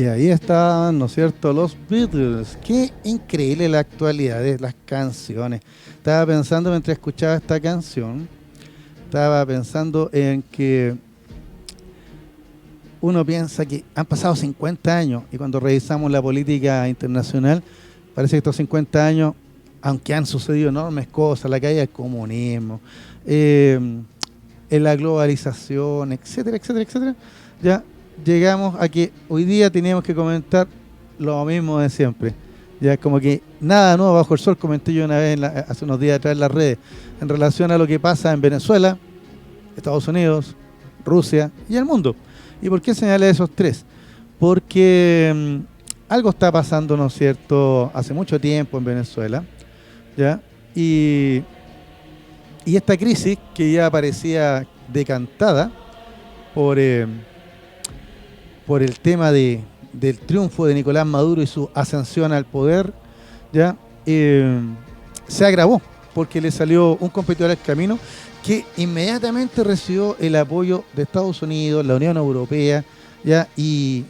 Y ahí estaban, ¿no es cierto?, los Beatles. Qué increíble la actualidad de las canciones. Estaba pensando mientras escuchaba esta canción, estaba pensando en que uno piensa que han pasado 50 años y cuando revisamos la política internacional, parece que estos 50 años, aunque han sucedido enormes cosas, la caída del comunismo, en la globalización, etcétera, etcétera, etcétera, ya llegamos a que hoy día teníamos que comentar lo mismo de siempre. Ya como que nada nuevo bajo el sol, comenté yo una vez hace unos días atrás en las redes, en relación a lo que pasa en Venezuela, Estados Unidos, Rusia y el mundo. ¿Y por qué señalé esos tres? Porque algo está pasando, ¿no es cierto?, hace mucho tiempo en Venezuela, ¿ya? Y esta crisis que ya parecía decantada por el tema del triunfo de Nicolás Maduro y su ascensión al poder, ¿ya? Se agravó porque le salió un competidor al camino que inmediatamente recibió el apoyo de Estados Unidos, la Unión Europea, ¿ya? Y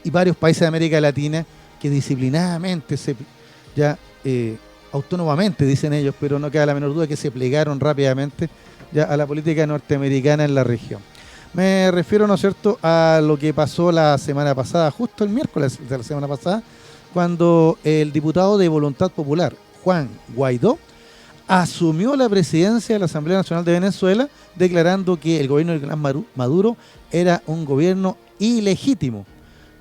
varios países de América Latina que disciplinadamente, autónomamente dicen ellos, pero no queda la menor duda que se plegaron rápidamente ya a la política norteamericana en la región. Me refiero, ¿no es cierto?, a lo que pasó la semana pasada, justo el miércoles de la semana pasada, cuando el diputado de Voluntad Popular, Juan Guaidó, asumió la presidencia de la Asamblea Nacional de Venezuela, declarando que el gobierno de Nicolás Maduro era un gobierno ilegítimo,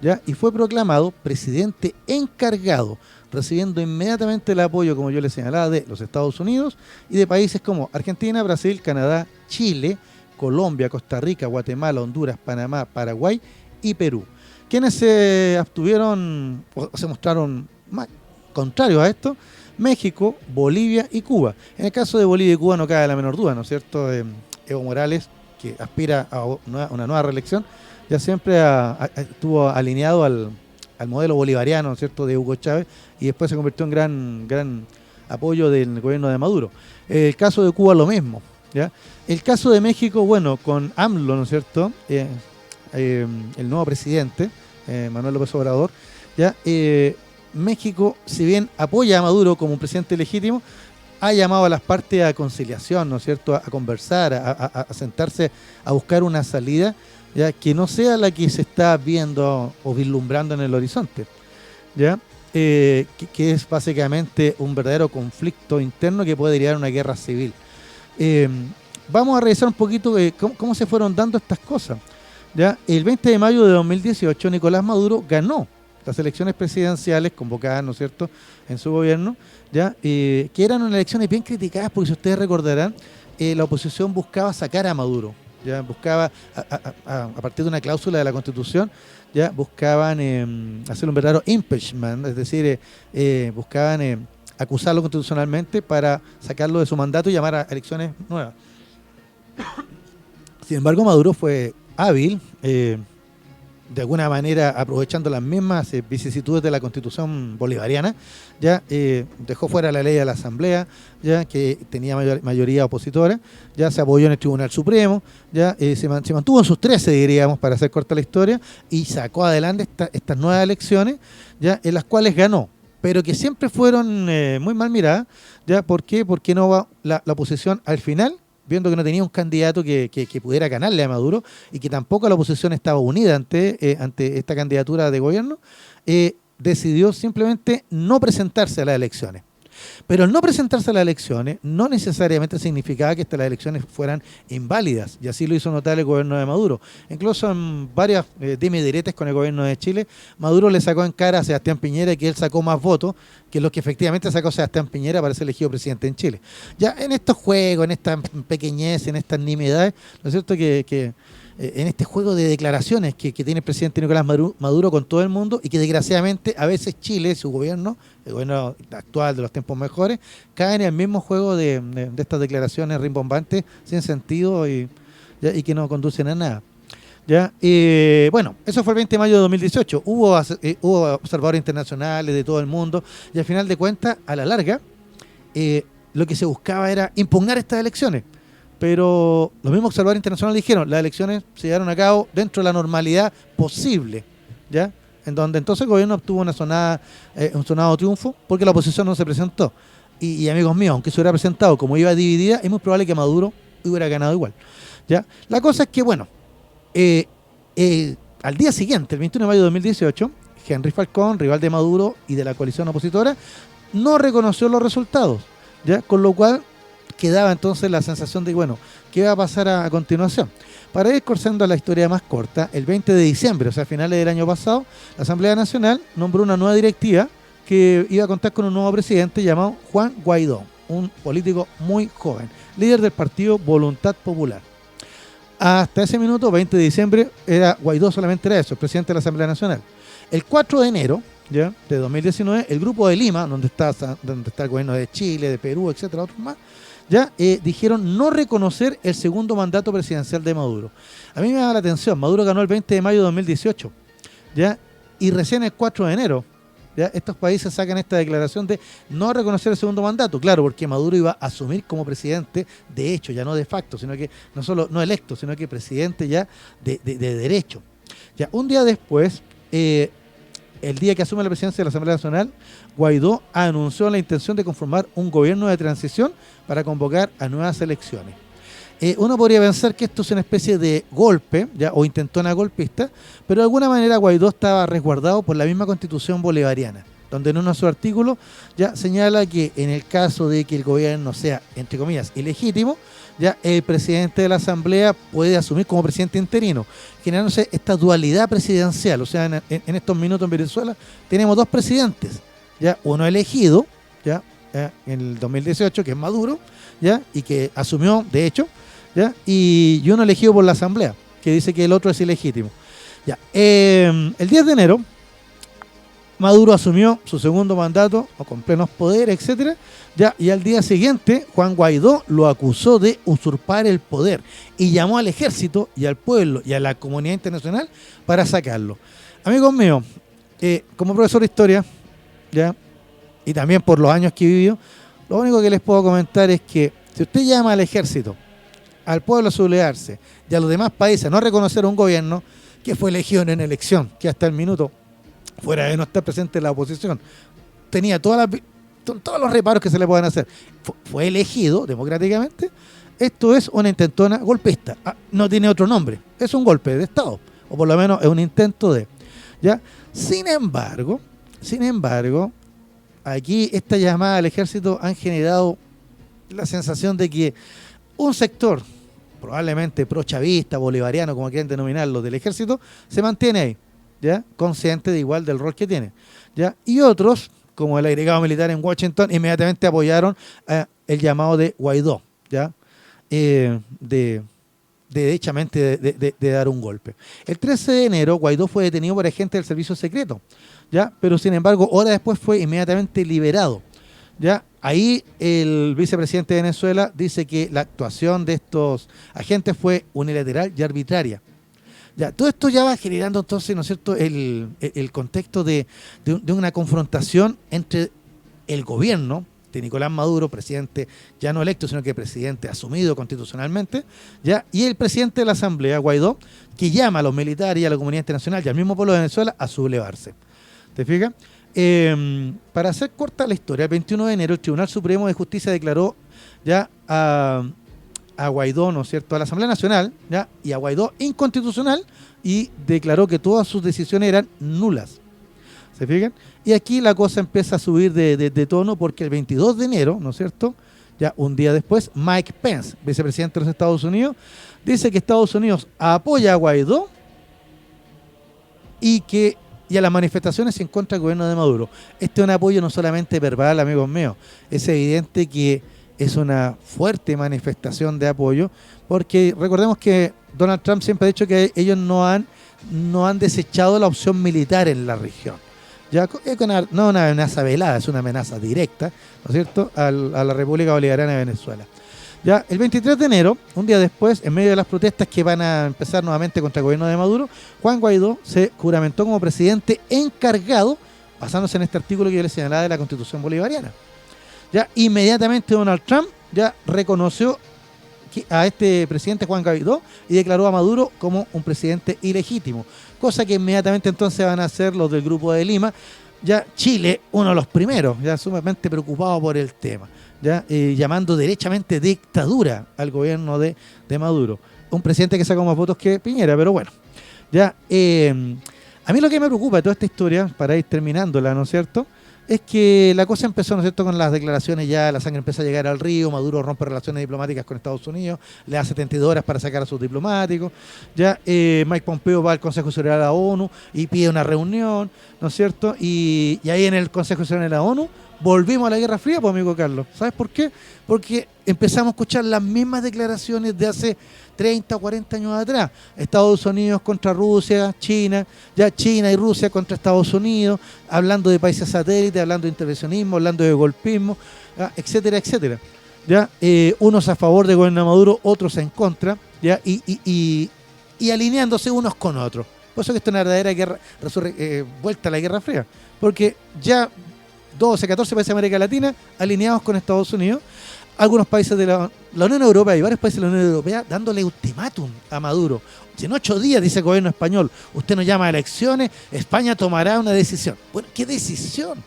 ¿ya? Y fue proclamado presidente encargado, recibiendo inmediatamente el apoyo, como yo les señalaba, de los Estados Unidos y de países como Argentina, Brasil, Canadá, Chile, Colombia, Costa Rica, Guatemala, Honduras, Panamá, Paraguay y Perú. Quienes se abstuvieron o se mostraron más contrarios a esto: México, Bolivia y Cuba. En el caso de Bolivia y Cuba no cabe la menor duda, ¿no es cierto? Evo Morales, que aspira a una nueva reelección, ya siempre estuvo alineado al modelo bolivariano, ¿no es cierto?, de Hugo Chávez, y después se convirtió en gran apoyo del gobierno de Maduro. El caso de Cuba lo mismo, ¿ya? El caso de México, bueno, con AMLO, ¿no es cierto?, el nuevo presidente, Manuel López Obrador, ¿ya? México, si bien apoya a Maduro como un presidente legítimo, ha llamado a las partes a conciliación, ¿no es cierto?, a conversar, a sentarse, a buscar una salida, ya que no sea la que se está viendo o vislumbrando en el horizonte, ya que es básicamente un verdadero conflicto interno que puede derivar en una guerra civil. Vamos a revisar un poquito cómo se fueron dando estas cosas. Ya el 20 de mayo de 2018 Nicolás Maduro ganó las elecciones presidenciales convocadas, ¿no es cierto?, en su gobierno, ya que eran unas elecciones bien criticadas porque, si ustedes recordarán, la oposición buscaba sacar a Maduro, ya buscaba a partir de una cláusula de la Constitución, ya buscaban hacer un verdadero impeachment, es decir, buscaban acusarlo constitucionalmente para sacarlo de su mandato y llamar a elecciones nuevas. Sin embargo, Maduro fue hábil, de alguna manera aprovechando las mismas vicisitudes de la Constitución bolivariana, ya dejó fuera la ley de la Asamblea, ya que tenía mayoría opositora, ya se apoyó en el Tribunal Supremo, ya se mantuvo en sus 13, diríamos, para hacer corta la historia, y sacó adelante estas nuevas elecciones, ya en las cuales ganó, pero que siempre fueron muy mal miradas. ¿Ya? ¿Por qué? Porque no va la oposición al final, viendo que no tenía un candidato que pudiera ganarle a Maduro y que tampoco la oposición estaba unida ante esta candidatura de gobierno, decidió simplemente no presentarse a las elecciones. Pero el no presentarse a las elecciones no necesariamente significaba que las elecciones fueran inválidas, y así lo hizo notar el gobierno de Maduro. Incluso en varias dime y diretes con el gobierno de Chile, Maduro le sacó en cara a Sebastián Piñera que él sacó más votos que los que efectivamente sacó Sebastián Piñera para ser elegido presidente en Chile. Ya en estos juegos, en estas pequeñeces, en estas nimiedades, ¿no es cierto?, que en este juego de declaraciones que tiene el presidente Nicolás Maduro con todo el mundo, y que desgraciadamente a veces Chile, su gobierno, el gobierno actual de los tiempos mejores, cae en el mismo juego de estas declaraciones rimbombantes, sin sentido y que no conducen a nada. ¿Ya? Bueno, eso fue el 20 de mayo de 2018. Hubo observadores internacionales de todo el mundo, y al final de cuentas, a la larga, lo que se buscaba era impugnar estas elecciones. Pero los mismos observadores internacionales dijeron: las elecciones se llevaron a cabo dentro de la normalidad posible, ¿ya? En donde entonces el gobierno obtuvo un sonado triunfo porque la oposición no se presentó. Y amigos míos, aunque se hubiera presentado como iba dividida, es muy probable que Maduro hubiera ganado igual, ¿ya? La cosa es que, bueno, al día siguiente, el 21 de mayo de 2018, Henry Falcón, rival de Maduro y de la coalición opositora, no reconoció los resultados, ¿ya? Con lo cual quedaba entonces la sensación de, bueno, ¿qué va a pasar a continuación? Para ir corsando la historia más corta, el 20 de diciembre, o sea, a finales del año pasado, la Asamblea Nacional nombró una nueva directiva que iba a contar con un nuevo presidente llamado Juan Guaidó, un político muy joven, líder del partido Voluntad Popular. Hasta ese minuto, 20 de diciembre, Guaidó solamente era eso, el presidente de la Asamblea Nacional. El 4 de enero, ¿ya?, de 2019, el Grupo de Lima, donde está el gobierno de Chile, de Perú, etcétera, otros más, ya dijeron no reconocer el segundo mandato presidencial de Maduro. A mí me da la atención, Maduro ganó el 20 de mayo de 2018, ¿ya? Y recién el 4 de enero, ¿ya?, estos países sacan esta declaración de no reconocer el segundo mandato. Claro, porque Maduro iba a asumir como presidente, de hecho, ya no de facto, sino que no solo no electo, sino que presidente ya de derecho. Ya un día después, el día que asume la presidencia de la Asamblea Nacional, Guaidó anunció la intención de conformar un gobierno de transición para convocar a nuevas elecciones. Uno podría pensar que esto es una especie de golpe, ¿ya?, o intentona golpista, pero de alguna manera Guaidó estaba resguardado por la misma Constitución bolivariana, donde en uno de sus artículos ya señala que en el caso de que el gobierno sea, entre comillas, ilegítimo, ya el presidente de la Asamblea puede asumir como presidente interino, generándose esta dualidad presidencial. O sea, en estos minutos en Venezuela tenemos dos presidentes, ya, uno elegido, ya, en el 2018, que es Maduro, ya, y que asumió, de hecho, ya, y uno elegido por la Asamblea, que dice que el otro es ilegítimo. Ya, el 10 de enero, Maduro asumió su segundo mandato, o con plenos poderes, etcétera, ya, y al día siguiente, Juan Guaidó lo acusó de usurpar el poder y llamó al ejército y al pueblo y a la comunidad internacional para sacarlo. Amigos míos, como profesor de historia, ya, y también por los años que he vivido, lo único que les puedo comentar es que si usted llama al ejército, al pueblo a sublevarse y a los demás países a no reconocer un gobierno que fue elegido en elección, que hasta el minuto, fuera de no estar presente en la oposición, tenía todos los reparos que se le pueden hacer, fue elegido democráticamente, esto es una intentona golpista. No tiene otro nombre, es un golpe de Estado, o por lo menos es un intento de, ¿ya? Sin embargo, aquí esta llamada al ejército han generado la sensación de que un sector, probablemente pro-chavista, bolivariano, como quieran denominarlo, del ejército, se mantiene ahí, ¿ya?, consciente de igual del rol que tiene, ¿ya? Y otros, como el agregado militar en Washington, inmediatamente apoyaron el llamado de Guaidó, ¿ya?, derechamente de dar un golpe. El 13 de enero, Guaidó fue detenido por agentes del servicio secreto, ¿ya?, pero sin embargo, horas después fue inmediatamente liberado, ¿ya? Ahí el vicepresidente de Venezuela dice que la actuación de estos agentes fue unilateral y arbitraria. Ya, todo esto ya va generando entonces, ¿no es cierto?, el contexto de una confrontación entre el gobierno de Nicolás Maduro, presidente ya no electo, sino que presidente asumido constitucionalmente, ya, y el presidente de la Asamblea, Guaidó, que llama a los militares y a la comunidad internacional y al mismo pueblo de Venezuela a sublevarse. ¿Te fijas? Para hacer corta la historia, el 21 de enero el Tribunal Supremo de Justicia declaró ya a Guaidó, ¿no es cierto?, a la Asamblea Nacional, ya, y a Guaidó inconstitucional, y declaró que todas sus decisiones eran nulas. ¿Se fijan? Y aquí la cosa empieza a subir de tono, porque el 22 de enero, ¿no es cierto?, ya un día después, Mike Pence, vicepresidente de los Estados Unidos, dice que Estados Unidos apoya a Guaidó y a las manifestaciones en contra del gobierno de Maduro. Este es un apoyo no solamente verbal, amigos míos, es evidente que es una fuerte manifestación de apoyo, porque recordemos que Donald Trump siempre ha dicho que ellos no han desechado la opción militar en la región. Ya, no una amenaza velada, es una amenaza directa, ¿no es cierto?, a la República Bolivariana de Venezuela. Ya, el 23 de enero, un día después, en medio de las protestas que van a empezar nuevamente contra el gobierno de Maduro, Juan Guaidó se juramentó como presidente encargado, basándose en este artículo que yo les señalaba de la Constitución bolivariana. Ya, inmediatamente Donald Trump ya reconoció a este presidente Juan Guaidó y declaró a Maduro como un presidente ilegítimo, cosa que inmediatamente entonces van a hacer los del Grupo de Lima. Ya Chile, uno de los primeros, ya sumamente preocupado por el tema, ya llamando derechamente dictadura al gobierno de Maduro. Un presidente que sacó más votos que Piñera, pero bueno. Ya, a mí lo que me preocupa de toda esta historia, para ir terminándola, ¿no es cierto?, es que la cosa empezó, ¿no es cierto?, con las declaraciones, ya la sangre empieza a llegar al río, Maduro rompe relaciones diplomáticas con Estados Unidos, le da 72 horas para sacar a sus diplomáticos, ya Mike Pompeo va al Consejo de Seguridad de la ONU y pide una reunión, ¿no es cierto?, y ahí en el Consejo de Seguridad de la ONU volvimos a la Guerra Fría, pues, amigo Carlos. ¿Sabes por qué? Porque empezamos a escuchar las mismas declaraciones de hace 30 o 40 años atrás. Estados Unidos contra Rusia, China, ya China y Rusia contra Estados Unidos, hablando de países satélites, hablando de intervencionismo, hablando de golpismo, etcétera, etcétera. Ya, unos a favor del gobierno de Maduro, otros en contra, ya, y alineándose unos con otros. Por eso que esto es una verdadera guerra, vuelta a la Guerra Fría. Porque ya 12, 14 países de América Latina alineados con Estados Unidos, algunos países de la Unión Europea y varios países de la Unión Europea dándole ultimátum a Maduro. Si en 8 días, dice el gobierno español, usted nos llama a elecciones, España tomará una decisión. Bueno, ¿qué decisión?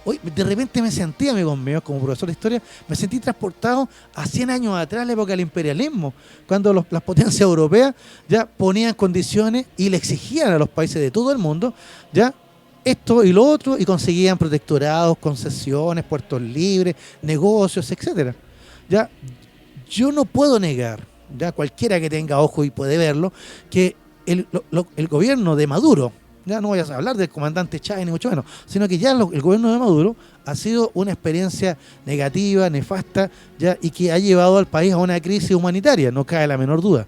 Hoy de repente me sentí, amigos míos, como profesor de historia, me sentí transportado a 100 años atrás, la época del imperialismo, cuando las potencias europeas ya ponían condiciones y le exigían a los países de todo el mundo, ya, esto y lo otro, y conseguían protectorados, concesiones, puertos libres, negocios, etcétera. Ya, yo no puedo negar, ya cualquiera que tenga ojo y puede verlo, que el gobierno de Maduro, ya no voy a hablar del comandante Chávez ni mucho menos, sino que ya el gobierno de Maduro ha sido una experiencia negativa, nefasta, ya, y que ha llevado al país a una crisis humanitaria, no cabe la menor duda.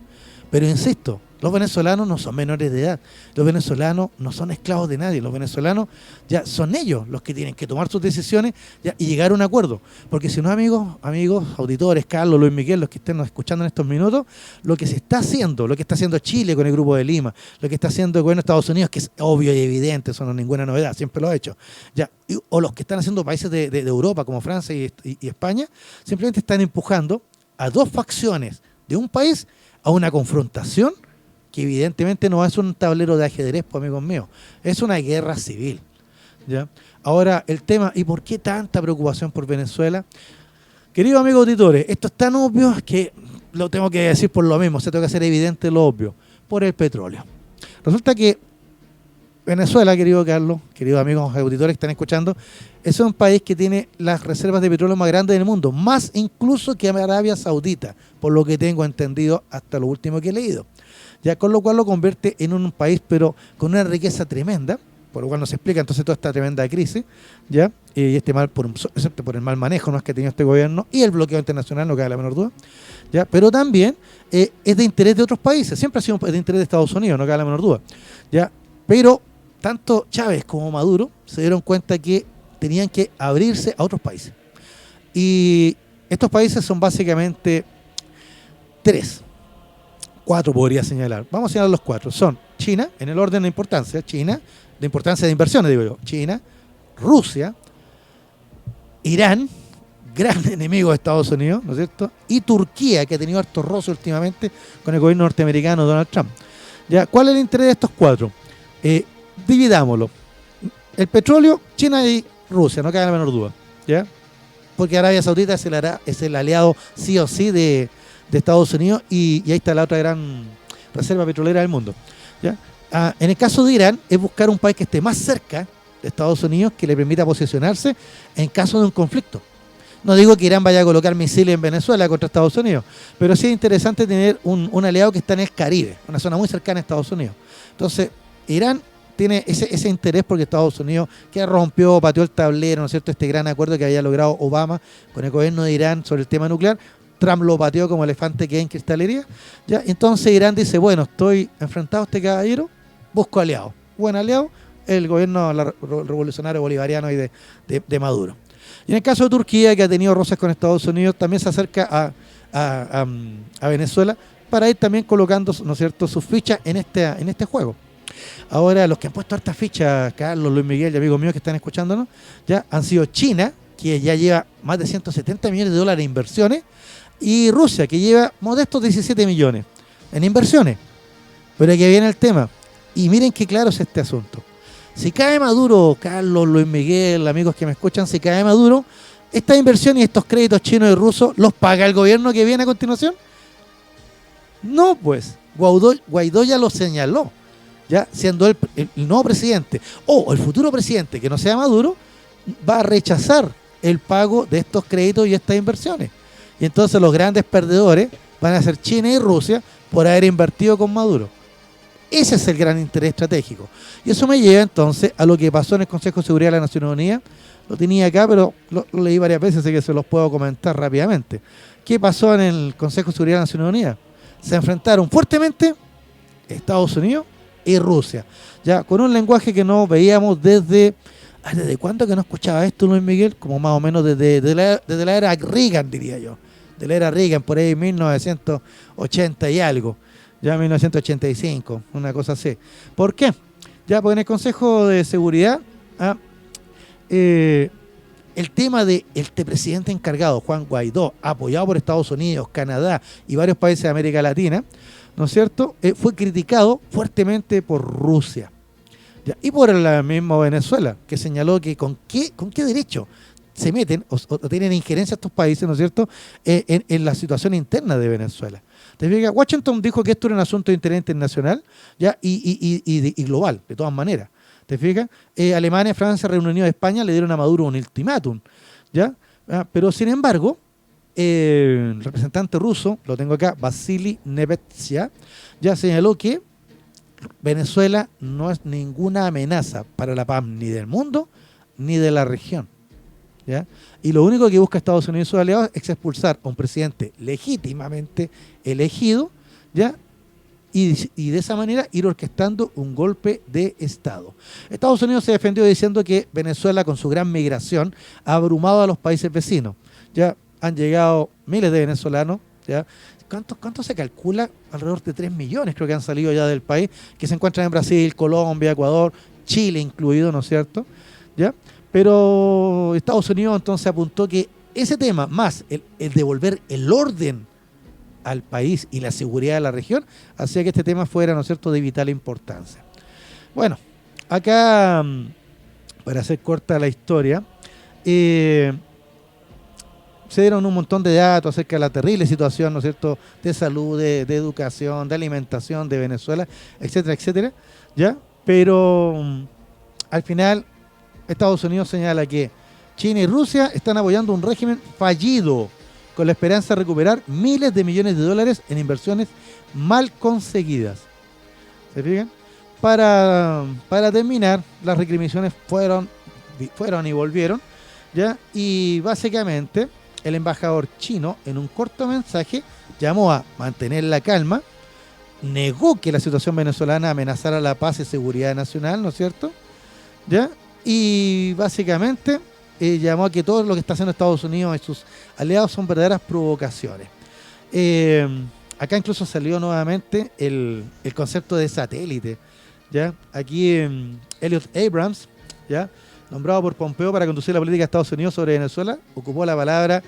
Pero insisto, los venezolanos no son menores de edad, los venezolanos no son esclavos de nadie, los venezolanos ya son ellos los que tienen que tomar sus decisiones, ya, y llegar a un acuerdo. Porque si no, amigos, auditores, Carlos, Luis Miguel, los que estén escuchando en estos minutos, lo que se está haciendo, lo que está haciendo Chile con el Grupo de Lima, lo que está haciendo el gobierno de Estados Unidos, que es obvio y evidente, eso no es ninguna novedad, siempre lo ha hecho, ya, o los que están haciendo países de Europa como Francia y España, simplemente están empujando a dos facciones de un país a una confrontación que evidentemente no es un tablero de ajedrez, pues, amigos míos, es una guerra civil, ¿ya? Ahora, el tema, ¿y por qué tanta preocupación por Venezuela? Queridos amigos auditores, esto es tan obvio que lo tengo que decir por lo mismo, se tengo que hacer evidente lo obvio, por el petróleo. Resulta que Venezuela, querido Carlos, queridos amigos auditores que están escuchando, es un país que tiene las reservas de petróleo más grandes del mundo, más incluso que Arabia Saudita, por lo que tengo entendido hasta lo último que he leído. Ya, con lo cual lo convierte en un país, pero con una riqueza tremenda, por lo cual nos explica entonces toda esta tremenda crisis, ya, y este mal, excepto por el mal manejo, ¿no?, es que ha tenido este gobierno y el bloqueo internacional, no cabe la menor duda, ya, pero también es de interés de otros países, siempre ha sido de interés de Estados Unidos, no cabe la menor duda, ya, pero tanto Chávez como Maduro se dieron cuenta que tenían que abrirse a otros países, y estos países son básicamente 4 podría señalar. Vamos a señalar los 4. Son China, en el orden de importancia, China, de importancia de inversiones, digo yo, China, Rusia, Irán, gran enemigo de Estados Unidos, ¿no es cierto? Y Turquía, que ha tenido harto roce últimamente con el gobierno norteamericano Donald Trump. ¿Ya? ¿Cuál es el interés de estos 4? Dividámoslo. El petróleo, China y Rusia, no cabe la menor duda, ¿ya? Porque Arabia Saudita es el aliado sí o sí de Estados Unidos, y ahí está la otra gran reserva petrolera del mundo, ¿ya? En el caso de Irán, es buscar un país que esté más cerca de Estados Unidos, que le permita posicionarse en caso de un conflicto. No digo que Irán vaya a colocar misiles en Venezuela contra Estados Unidos, pero sí es interesante tener un aliado que está en el Caribe, una zona muy cercana a Estados Unidos. Entonces, Irán tiene ese interés porque Estados Unidos, que pateó el tablero, ¿no es cierto?, este gran acuerdo que había logrado Obama con el gobierno de Irán sobre el tema nuclear, Trump lo pateó como elefante que hay en cristalería, ¿ya? Entonces Irán dice, bueno, estoy enfrentado a este caballero, busco aliado. Buen aliado, el gobierno revolucionario bolivariano y de Maduro. Y en el caso de Turquía, que ha tenido roces con Estados Unidos, también se acerca a Venezuela para ir también colocando, ¿no es cierto?, sus fichas en este juego. Ahora, los que han puesto hartas fichas, Carlos, Luis Miguel y amigos míos que están escuchándonos, ya han sido China, que ya lleva más de $170 millones de inversiones, y Rusia, que lleva modestos 17 millones en inversiones. Pero aquí viene el tema. Y miren qué claro es este asunto. Si cae Maduro, Carlos, Luis Miguel, amigos que me escuchan, si cae Maduro, estas inversiones y estos créditos chinos y rusos, ¿los paga el gobierno que viene a continuación? No, pues. Guaidó ya lo señaló, ya siendo el nuevo presidente o el futuro presidente que no sea Maduro, va a rechazar el pago de estos créditos y estas inversiones. Y entonces los grandes perdedores van a ser China y Rusia por haber invertido con Maduro. Ese es el gran interés estratégico. Y eso me lleva entonces a lo que pasó en el Consejo de Seguridad de las Naciones Unidas. Lo tenía acá, pero lo leí varias veces, así que se los puedo comentar rápidamente. ¿Qué pasó en el Consejo de Seguridad de las Naciones Unidas? Se enfrentaron fuertemente Estados Unidos y Rusia, ya con un lenguaje que no veíamos ¿desde cuándo que no escuchaba esto, Luis Miguel? Como más o menos desde la era Reagan, diría yo. De la era Reagan, por ahí 1980 y algo. Ya 1985, una cosa así. ¿Por qué? Ya, porque en el Consejo de Seguridad, el tema de este presidente encargado, Juan Guaidó, apoyado por Estados Unidos, Canadá y varios países de América Latina, ¿no es cierto?, fue criticado fuertemente por Rusia. Ya, y por el mismo Venezuela, que señaló que con qué derecho se meten o tienen injerencia estos países, ¿no es cierto?, en la situación interna de Venezuela. ¿Te fijas? Washington dijo que esto era un asunto de interés internacional, ¿ya? Y global, de todas maneras. ¿Te fijas? Alemania, Francia, Reino Unido y España le dieron a Maduro un ultimátum, ¿ya? Pero sin embargo, el representante ruso, lo tengo acá, Vasily Nebenzia, ya señaló que Venezuela no es ninguna amenaza para la paz ni del mundo ni de la región, ¿ya? Y lo único que busca Estados Unidos y sus aliados es expulsar a un presidente legítimamente elegido, ¿ya? Y de esa manera ir orquestando un golpe de Estado. Estados Unidos se defendió diciendo que Venezuela, con su gran migración, ha abrumado a los países vecinos. Ya han llegado miles de venezolanos, ¿ya? ¿Cuánto se calcula? Alrededor de 3 millones creo que han salido ya del país, que se encuentran en Brasil, Colombia, Ecuador, Chile incluido, ¿no es cierto? ¿Ya? Pero Estados Unidos entonces apuntó que ese tema, más el devolver el orden al país y la seguridad de la región, hacía que este tema fuera, ¿no es cierto?, de vital importancia. Bueno, acá, para hacer corta la historia, se dieron un montón de datos acerca de la terrible situación, ¿no es cierto?, de salud, de educación, de alimentación de Venezuela, etcétera, etcétera, ¿ya? Pero al final Estados Unidos señala que China y Rusia están apoyando un régimen fallido con la esperanza de recuperar miles de millones de dólares en inversiones mal conseguidas. ¿Se fijan? Para terminar, las recriminaciones fueron y volvieron, ¿ya? Y básicamente el embajador chino, en un corto mensaje, llamó a mantener la calma, negó que la situación venezolana amenazara la paz y seguridad nacional, ¿no es cierto?, ¿ya? Y básicamente llamó a que todo lo que está haciendo Estados Unidos y sus aliados son verdaderas provocaciones. Acá incluso salió nuevamente el concepto de satélite, ¿ya? Aquí Elliot Abrams, ¿ya?, nombrado por Pompeo para conducir la política de Estados Unidos sobre Venezuela, ocupó la palabra: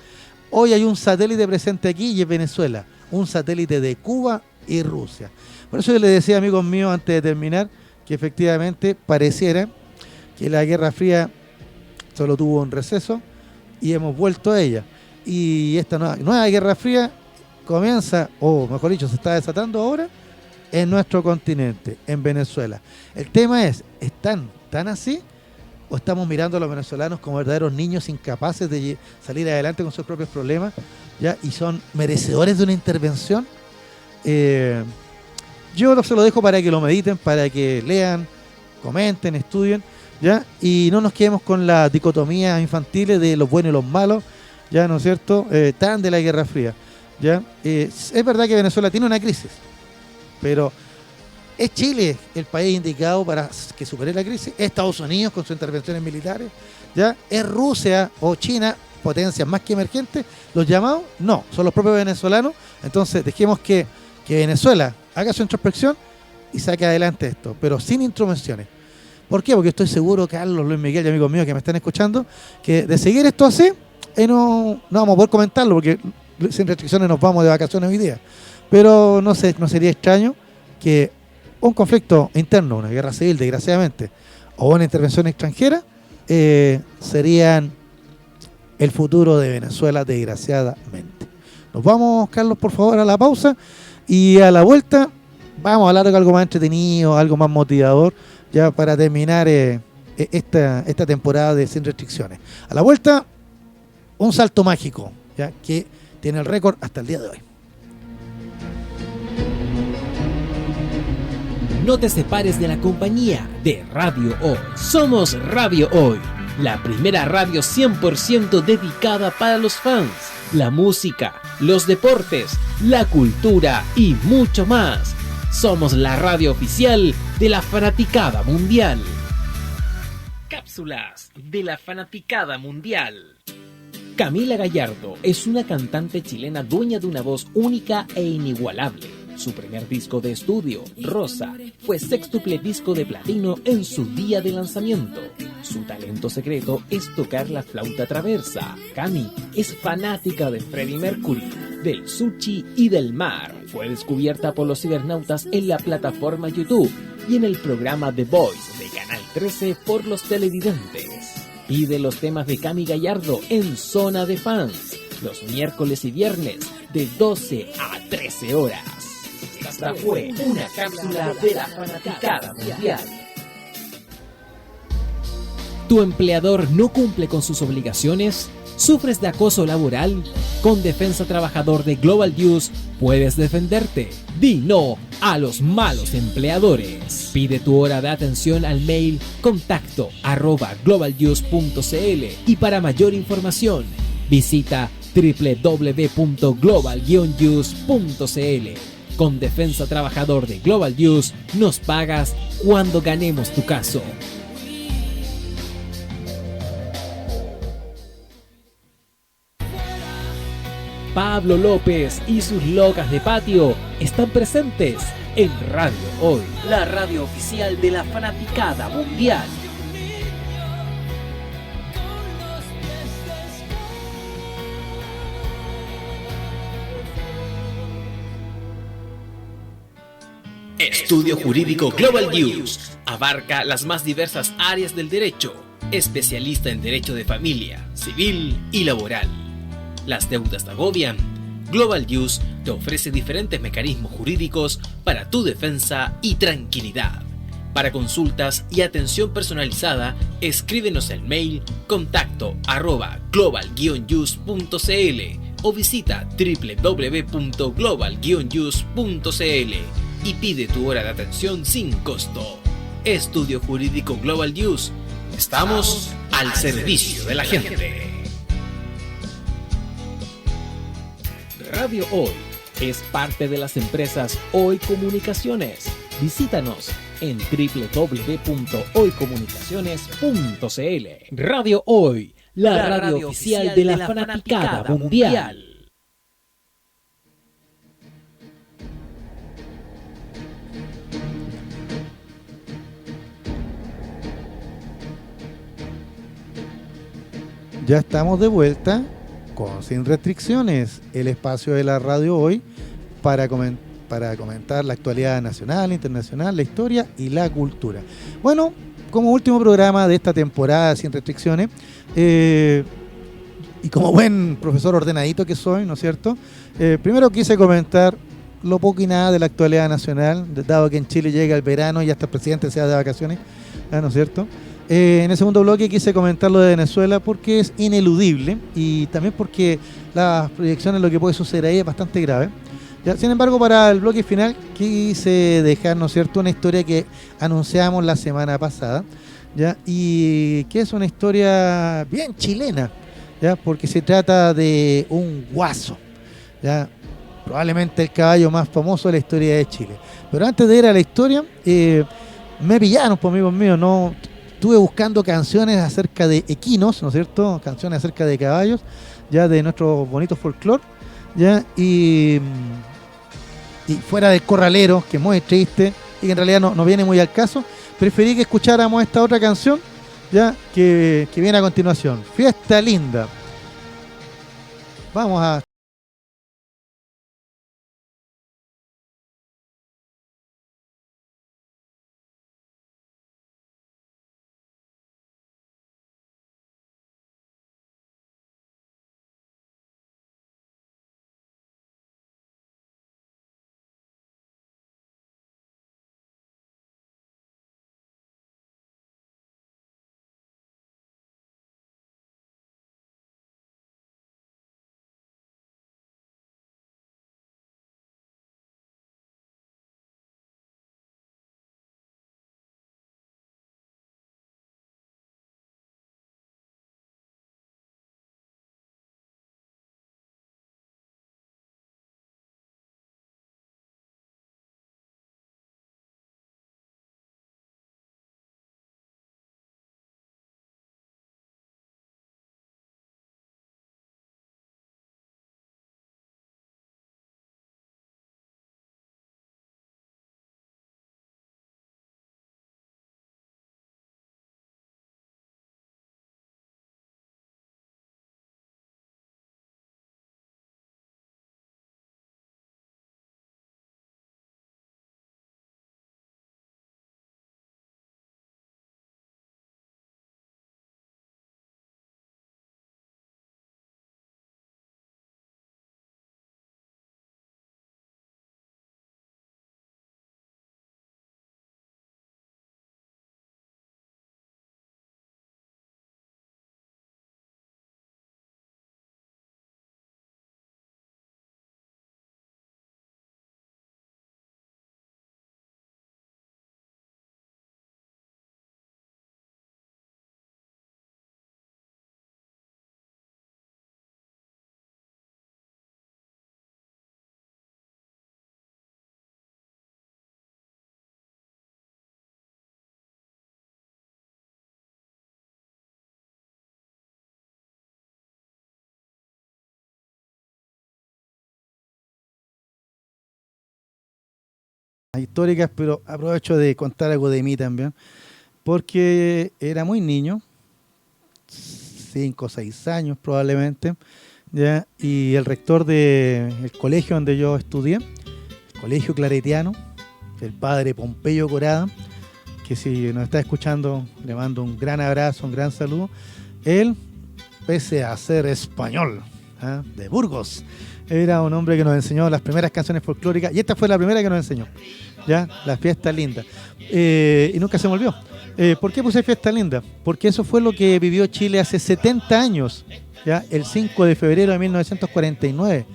hoy hay un satélite presente aquí y es Venezuela, un satélite de Cuba y Rusia. Por eso yo le decía, amigos míos, antes de terminar, que efectivamente pareciera que la Guerra Fría solo tuvo un receso y hemos vuelto a ella. Y esta nueva Guerra Fría comienza, o mejor dicho, se está desatando ahora en nuestro continente, en Venezuela. El tema es, ¿están tan así? ¿O estamos mirando a los venezolanos como verdaderos niños incapaces de salir adelante con sus propios problemas, ¿ya?, y son merecedores de una intervención? Yo se lo dejo para que lo mediten, para que lean, comenten, estudien, ¿ya? Y no nos quedemos con la dicotomía infantil de los buenos y los malos, ¿ya?, ¿no es cierto?, tan de la Guerra Fría, ¿ya? Es verdad que Venezuela tiene una crisis, pero ¿es Chile el país indicado para que supere la crisis? ¿Es Estados Unidos con sus intervenciones militares? ¿Ya? ¿Es Rusia o China, potencias más que emergentes, los llamados? No, son los propios venezolanos. Entonces dejemos que Venezuela haga su introspección y saque adelante esto, pero sin intromisiones. ¿Por qué? Porque estoy seguro, Carlos, Luis Miguel y amigos míos que me están escuchando, que de seguir esto así, no vamos a poder comentarlo, porque sin restricciones nos vamos de vacaciones hoy día. Pero no sería extraño que un conflicto interno, una guerra civil, desgraciadamente, o una intervención extranjera, serían el futuro de Venezuela, desgraciadamente. Nos vamos, Carlos, por favor, a la pausa, y a la vuelta vamos a hablar de algo más entretenido, algo más motivador, ya para terminar esta temporada de Sin Restricciones. A la vuelta, un salto mágico, ya que tiene el récord hasta el día de hoy. No te separes de la compañía de Radio Hoy. Somos Radio Hoy, la primera radio 100% dedicada para los fans, la música, los deportes, la cultura y mucho más. Somos la radio oficial de la fanaticada mundial. Cápsulas de la fanaticada mundial. Camila Gallardo es una cantante chilena dueña de una voz única e inigualable. Su primer disco de estudio, Rosa, fue sextuple disco de platino en su día de lanzamiento. Su talento secreto es tocar la flauta traversa. Cami es fanática de Freddie Mercury, del sushi y del mar. Fue descubierta por los cibernautas en la plataforma YouTube y en el programa The Voice de Canal 13 por los televidentes. Pide los temas de Cami Gallardo en Zona de Fans, los miércoles y viernes de 12 a 13 horas. Esta fue una cápsula de la fanaticada mundial. ¿Tu empleador no cumple con sus obligaciones? ¿Sufres de acoso laboral? Con Defensa Trabajador de Global News puedes defenderte. Di no a los malos empleadores. Pide tu hora de atención al mail contacto@globalnews.cl y para mayor información visita www.global-news.cl. Con Defensa Trabajador de Global News nos pagas cuando ganemos tu caso. Pablo López y sus locas de patio están presentes en Radio Hoy, la radio oficial de la fanaticada mundial. Estudio Jurídico Global News abarca las más diversas áreas del derecho, especialista en derecho de familia, civil y laboral. Las deudas te agobian. Global News te ofrece diferentes mecanismos jurídicos para tu defensa y tranquilidad. Para consultas y atención personalizada, escríbenos el mail contacto@global-news.cl o visita www.global-news.cl y pide tu hora de atención sin costo. Estudio Jurídico Global News. Estamos al servicio de la gente. Radio Hoy es parte de las empresas Hoy Comunicaciones. Visítanos en www.hoycomunicaciones.cl. Radio Hoy, la radio oficial de la fanaticada mundial. Ya estamos de vuelta con Sin Restricciones, el espacio de la radio hoy para comentar la actualidad nacional, internacional, la historia y la cultura. Bueno, como último programa de esta temporada Sin Restricciones, y como buen profesor ordenadito que soy, ¿no es cierto? Primero quise comentar lo poco y nada de la actualidad nacional, dado que en Chile llega el verano y hasta el presidente se va de vacaciones, ¿no es cierto? En el segundo bloque quise comentar lo de Venezuela porque es ineludible y también porque las proyecciones, lo que puede suceder ahí es bastante grave. ¿Ya? Sin embargo, para el bloque final quise dejar, ¿no es cierto?, una historia que anunciamos la semana pasada, ¿ya? Y que es una historia bien chilena, ¿ya? Porque se trata de un guaso, ¿ya? Probablemente el caballo más famoso de la historia de Chile. Pero antes de ir a la historia, me pillaron, pues, amigos míos, ¿no? Estuve buscando canciones acerca de equinos, ¿no es cierto? Canciones acerca de caballos, ya de nuestro bonito folclore, ya, y fuera del corralero, que es muy triste y que en realidad no viene muy al caso, preferí que escucháramos esta otra canción, ya, que viene a continuación. Fiesta Linda. Vamos a históricas, pero aprovecho de contar algo de mí también, porque era muy niño, 5 o 6 años probablemente, ¿ya? Y el rector del colegio donde yo estudié, el colegio claretiano, el padre Pompeyo Corada, que si nos está escuchando le mando un gran abrazo, un gran saludo. Él, pese a ser español, de Burgos, era un hombre que nos enseñó las primeras canciones folclóricas, y esta fue la primera que nos enseñó, ¿ya? La Fiesta Linda, y nunca se me olvidó. ¿Por qué puse Fiesta Linda? Porque eso fue lo que vivió Chile hace 70 años, ¿ya? El 5 de febrero de 1949,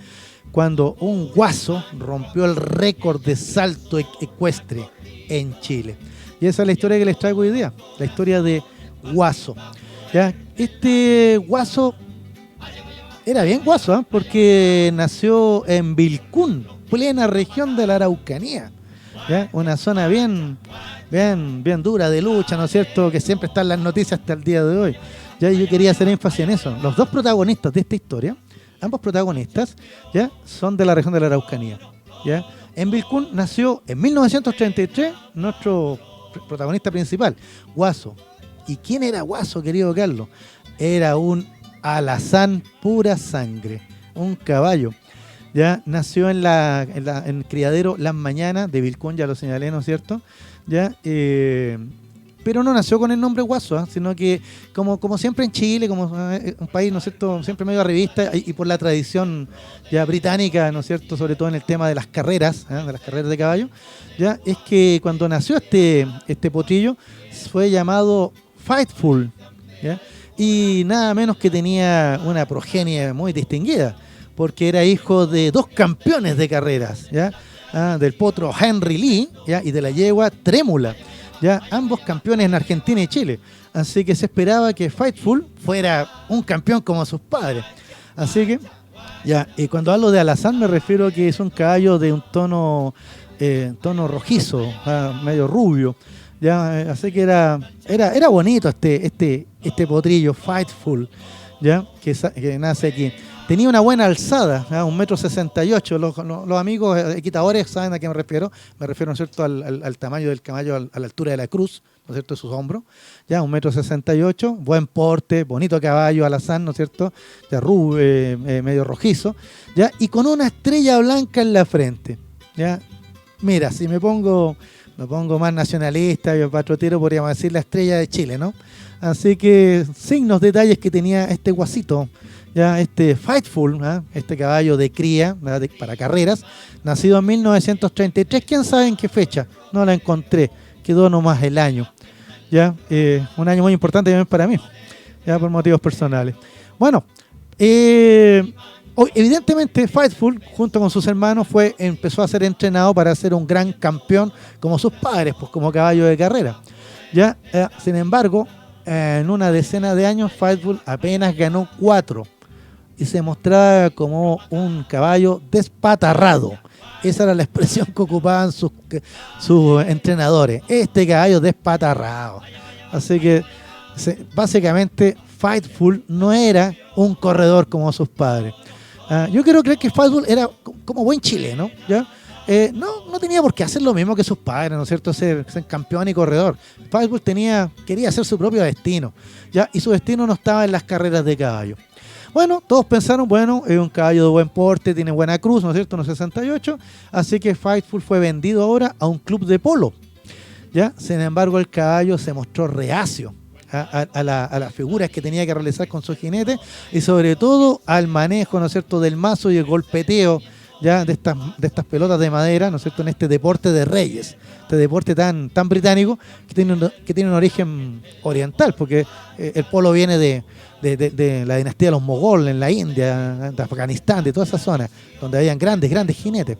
cuando un guaso rompió el récord de salto ecuestre en Chile. Y esa es la historia que les traigo hoy día, la historia de Guaso, ¿ya? Este Guaso era bien guaso, ¿eh? Porque nació en Vilcún, plena región de la Araucanía, ¿ya? Una zona bien dura de lucha, ¿no es cierto?, que siempre está en las noticias hasta el día de hoy. Ya, yo quería hacer énfasis en eso. Los dos protagonistas de esta historia, ambos protagonistas, ¿ya?, son de la región de la Araucanía, ¿ya? En Vilcún nació en 1933 nuestro protagonista principal, Guaso. ¿Y quién era Guaso, querido Carlos? Era un alazán pura sangre, un caballo. Ya nació en el criadero Las Mañanas de Vilcún, ya lo señalé, ¿no es cierto? Ya, pero no nació con el nombre Guaso, sino que como siempre en Chile, como un país, ¿no es cierto?, siempre medio arribista, y por la tradición ya británica, ¿no es cierto?, sobre todo en el tema de las carreras, de las carreras de caballo, ya es que cuando nació este potrillo fue llamado Fightful, ¿ya? Y nada menos que tenía una progenie muy distinguida, porque era hijo de 2 campeones de carreras, ¿ya? Del potro Henry Lee, ¿ya?, y de la yegua Trémula, ¿ya? Ambos campeones en Argentina y Chile. Así que se esperaba que Fightful fuera un campeón como sus padres. Así que, ya, y cuando hablo de alazán me refiero a que es un caballo de un tono rojizo, medio rubio. Ya, así que era bonito este potrillo, Fightful, ¿ya?, que nace aquí. Tenía una buena alzada, 1,68 m. Los amigos equitadores saben a qué me refiero. Me refiero, ¿no es cierto?, al tamaño del caballo, a la altura de la cruz, ¿no es cierto?, de sus hombros. Ya, 1,68 m, buen porte, bonito caballo, alazán, ¿no es cierto?, ya rubio, medio rojizo, ya, y con una estrella blanca en la frente. Ya, mira, si me pongo más nacionalista y patriotero, podríamos decir la estrella de Chile, ¿no? Así que signos, detalles que tenía este guasito, ya, este Fightful, este caballo de cría, para carreras, nacido en 1933. ¿Quién sabe en qué fecha? No la encontré, quedó nomás el año. Ya, un año muy importante también para mí, ya, por motivos personales. Bueno, evidentemente Fightful, junto con sus hermanos, empezó a ser entrenado para ser un gran campeón como sus padres, pues como caballo de carrera. Ya, sin embargo, en una decena de años Fightful apenas ganó 4 y se mostraba como un caballo despatarrado. Esa era la expresión que ocupaban sus entrenadores. Este caballo despatarrado. Así que básicamente Fightful no era un corredor como sus padres. Yo quiero creer que Fightful era como buen chileno, ¿ya? No tenía por qué hacer lo mismo que sus padres, ¿no es cierto?, ser campeón y corredor. Fightful quería hacer su propio destino, ¿ya? Y su destino no estaba en las carreras de caballo. Bueno, todos pensaron, bueno, es un caballo de buen porte, tiene buena cruz, ¿no es cierto?, 1,68, así que Fightful fue vendido ahora a un club de polo, ¿ya? Sin embargo, el caballo se mostró reacio a las figuras que tenía que realizar con su jinete, y sobre todo al manejo, ¿no es cierto?, del mazo y el golpeteo, ya, de estas pelotas de madera, ¿no es cierto?, en este deporte de reyes, este deporte tan británico que tiene un origen oriental, porque el polo viene de la dinastía de los mogol en la India, de Afganistán, de toda esa zona, donde habían grandes jinetes.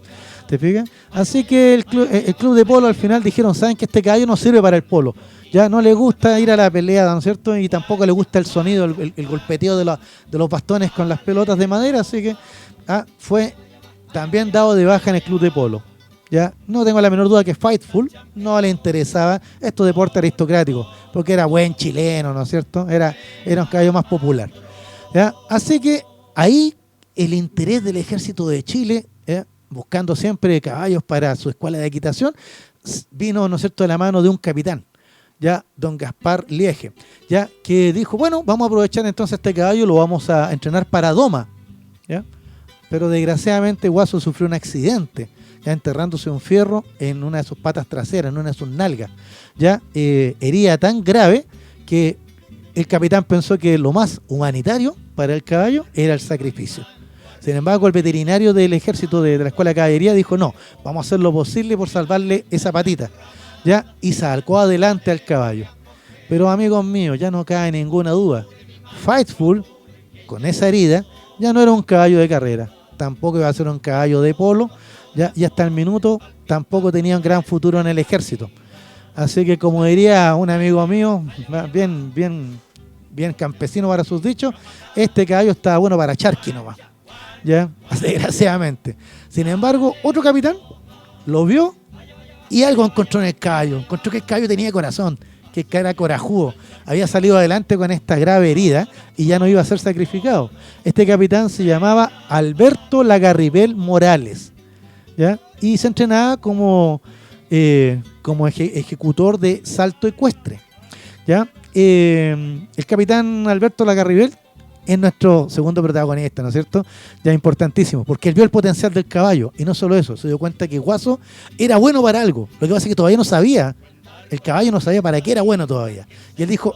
¿Te fijas? Así que el club de polo al final dijeron, ¿saben que este caballo no sirve para el polo? Ya no le gusta ir a la pelea, ¿no es cierto?, y tampoco le gusta el sonido, el golpeteo de los bastones con las pelotas de madera, así que fue también dado de baja en el club de polo. Ya no tengo la menor duda que Fightful no le interesaba estos deportes aristocráticos, porque era buen chileno, ¿no es cierto? Era un caballo más popular. ¿Ya? Así que ahí el interés del ejército de Chile buscando siempre caballos para su escuela de equitación, vino, ¿no es cierto?, de la mano de un capitán, ya, don Gaspar Liege, ya, que dijo, bueno, vamos a aprovechar entonces este caballo, lo vamos a entrenar para doma, ya, pero desgraciadamente Guaso sufrió un accidente, ya, enterrándose un fierro en una de sus patas traseras, en una de sus nalgas, ya, herida tan grave que el capitán pensó que lo más humanitario para el caballo era el sacrificio. Sin embargo, el veterinario del ejército de la escuela de caballería dijo, no, vamos a hacer lo posible por salvarle esa patita, ya, y sacó adelante al caballo. Pero amigos míos, ya no cabe ninguna duda, Fightful, con esa herida, ya no era un caballo de carrera, tampoco iba a ser un caballo de polo, ya, y hasta el minuto tampoco tenía un gran futuro en el ejército. Así que, como diría un amigo mío, bien campesino para sus dichos, este caballo estaba bueno para charqui nomás, ya, desgraciadamente. Sin embargo, otro capitán lo vio y algo encontró en el caballo. Encontró que el caballo tenía corazón, que era corajudo, había salido adelante con esta grave herida y ya no iba a ser sacrificado. Este capitán se llamaba Alberto Lagarribel Morales, ¿ya? Y se entrenaba como ejecutor de salto ecuestre, ¿ya? El capitán Alberto Lagarribel es nuestro segundo protagonista, ¿no es cierto? Ya importantísimo, porque él vio el potencial del caballo y no solo eso, se dio cuenta que Guaso era bueno para algo. Lo que pasa es que todavía no sabía, el caballo no sabía para qué era bueno todavía. Y él dijo,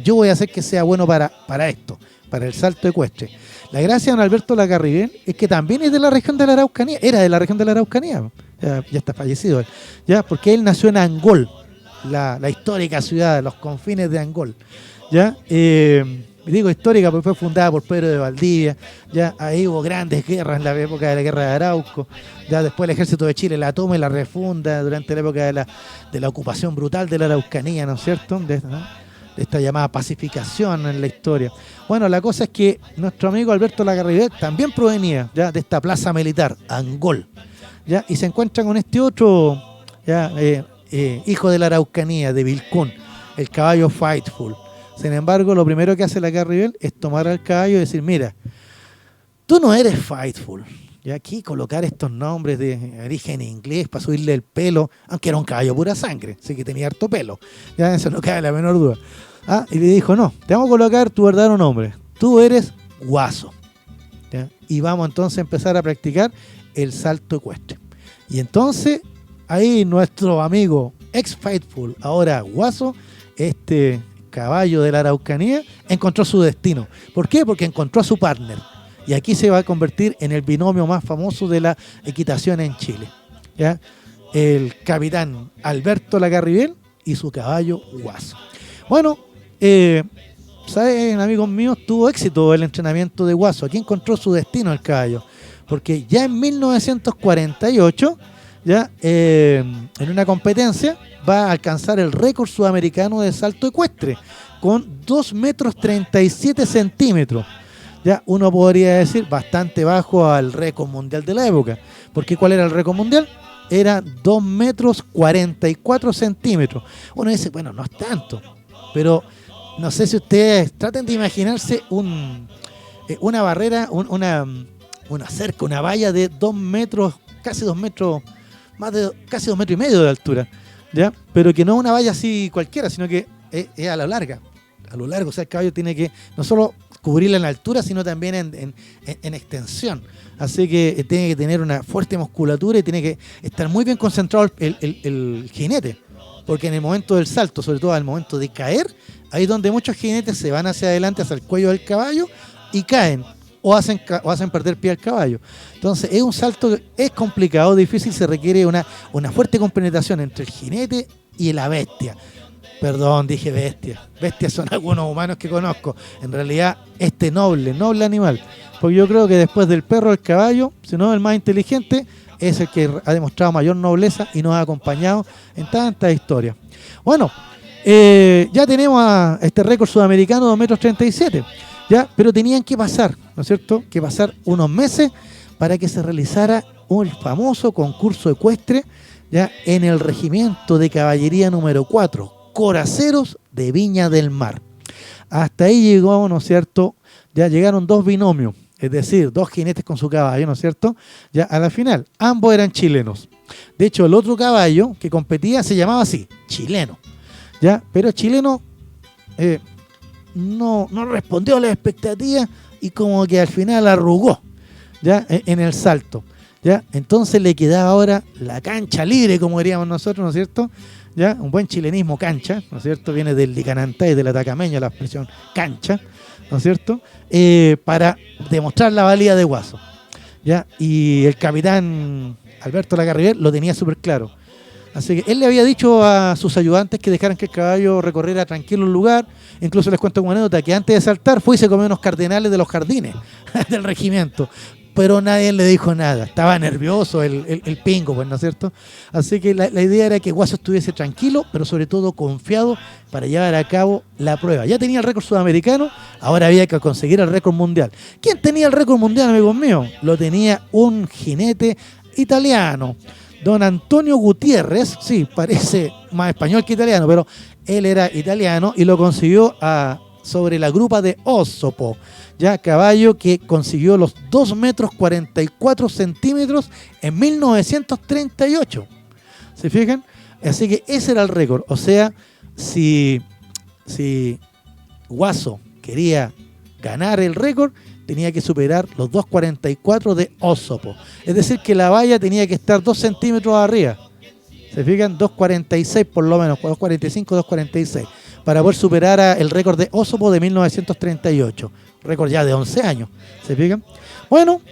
yo voy a hacer que sea bueno para esto, para el salto ecuestre. La gracia de don Alberto Lagarribel es que también es de la región de la Araucanía, era de la región de la Araucanía, ya está fallecido, ya, porque él nació en Angol, la histórica ciudad de los confines de Angol, ya. Digo histórica porque fue fundada por Pedro de Valdivia, ya, ahí hubo grandes guerras en la época de la guerra de Arauco, ya después el ejército de Chile la toma y la refunda durante la época de la ocupación brutal de la Araucanía, ¿no es cierto?, de esta llamada pacificación en la historia. Bueno, la cosa es que nuestro amigo Alberto Lagarribel también provenía, ya, de esta plaza militar, Angol, ya, y se encuentra con este otro, ya, hijo de la Araucanía, de Vilcún, el caballo Fightful. Sin embargo, lo primero que hace Lagarribel es tomar al caballo y decir, mira, tú no eres Fightful. Y aquí colocar estos nombres de origen inglés para subirle el pelo, aunque era un caballo pura sangre, así que tenía harto pelo. Ya eso no cabe la menor duda. Y le dijo, no, te vamos a colocar tu verdadero nombre. Tú eres Guaso. ¿Ya? Y vamos entonces a empezar a practicar el salto ecuestre. Y entonces, ahí nuestro amigo ex Fightful, ahora Guaso, este caballo de la Araucanía, encontró su destino. ¿Por qué? Porque encontró a su partner. Y aquí se va a convertir en el binomio más famoso de la equitación en Chile, ¿ya? El capitán Alberto Lagarribel y su caballo Guaso. Bueno, saben, amigos míos, tuvo éxito el entrenamiento de Guaso. Aquí encontró su destino el caballo, porque ya en 1948, ya, en una competencia, va a alcanzar el récord sudamericano de salto ecuestre con 2,37 metros. Ya, uno podría decir bastante bajo al récord mundial de la época, porque ¿cuál era el récord mundial? Era 2,44 metros. Uno dice, bueno, no es tanto, pero no sé si ustedes traten de imaginarse una barrera, una cerca, una valla de 2 metros, casi 2 metros, casi 2 metros y medio de altura, ¿ya? Pero que no es una valla así cualquiera, sino que es a lo larga. A lo largo, o sea, el caballo tiene que no solo cubrirla en altura, sino también en extensión. Así que tiene que tener una fuerte musculatura y tiene que estar muy bien concentrado el jinete, porque en el momento del salto, sobre todo al momento de caer, ahí es donde muchos jinetes se van hacia adelante, hacia el cuello del caballo y caen o hacen perder pie al caballo. Entonces es un salto que es complicado, difícil, se requiere una fuerte compenetración entre el jinete y la bestia. Perdón, dije bestia. Bestias son algunos humanos que conozco. En realidad, este noble animal. Porque yo creo que después del perro, el caballo, si no el más inteligente, es el que ha demostrado mayor nobleza y nos ha acompañado en tantas historias. Bueno, ya tenemos a este récord sudamericano de 2,37 metros. ¿Ya? Pero tenían que pasar, ¿no es cierto? Que pasar unos meses para que se realizara un famoso concurso ecuestre, ya, en el regimiento de caballería número 4. Coraceros de Viña del Mar. Hasta ahí llegó, ¿no es cierto? Ya llegaron dos binomios, es decir, 2 jinetes con su caballo, ¿no es cierto? Ya a la final, ambos eran chilenos. De hecho, el otro caballo que competía se llamaba así, chileno, ¿ya? Pero chileno no respondió a las expectativas y como que al final arrugó, ¿ya? En el salto, ¿ya? Entonces le quedaba ahora la cancha libre, como diríamos nosotros, ¿no es cierto? ¿Ya? Un buen chilenismo, cancha, ¿no es cierto? Viene del licanantay, del atacameño, la expresión cancha, ¿no es cierto? Para demostrar la valía de Guaso, ¿ya? Y el capitán Alberto Lagarrivel lo tenía súper claro. Así que él le había dicho a sus ayudantes que dejaran que el caballo recorriera tranquilo el lugar. Incluso les cuento como anécdota que antes de saltar fue y se comió unos cardenales de los jardines del regimiento. Pero nadie le dijo nada. Estaba nervioso el pingo, pues, ¿no es cierto? Así que la idea era que Guaso estuviese tranquilo, pero sobre todo confiado para llevar a cabo la prueba. Ya tenía el récord sudamericano, ahora había que conseguir el récord mundial. ¿Quién tenía el récord mundial, amigos míos? Lo tenía un jinete italiano, don Antonio Gutiérrez. Sí, parece más español que italiano, pero él era italiano y lo consiguió sobre la grupa de Osopo, ya caballo que consiguió los 2 metros 44 centímetros en 1938. ¿Se fijan? Así que ese era el récord. O sea, si Guaso quería ganar el récord, tenía que superar los 2.44 de Osopo. Es decir, que la valla tenía que estar 2 centímetros arriba. ¿Se fijan? 2.46 por lo menos, 2.45, 2.46. Para poder superar el récord de Osopo de 1938. Récord ya de 11 años. ¿Se fijan? Bueno,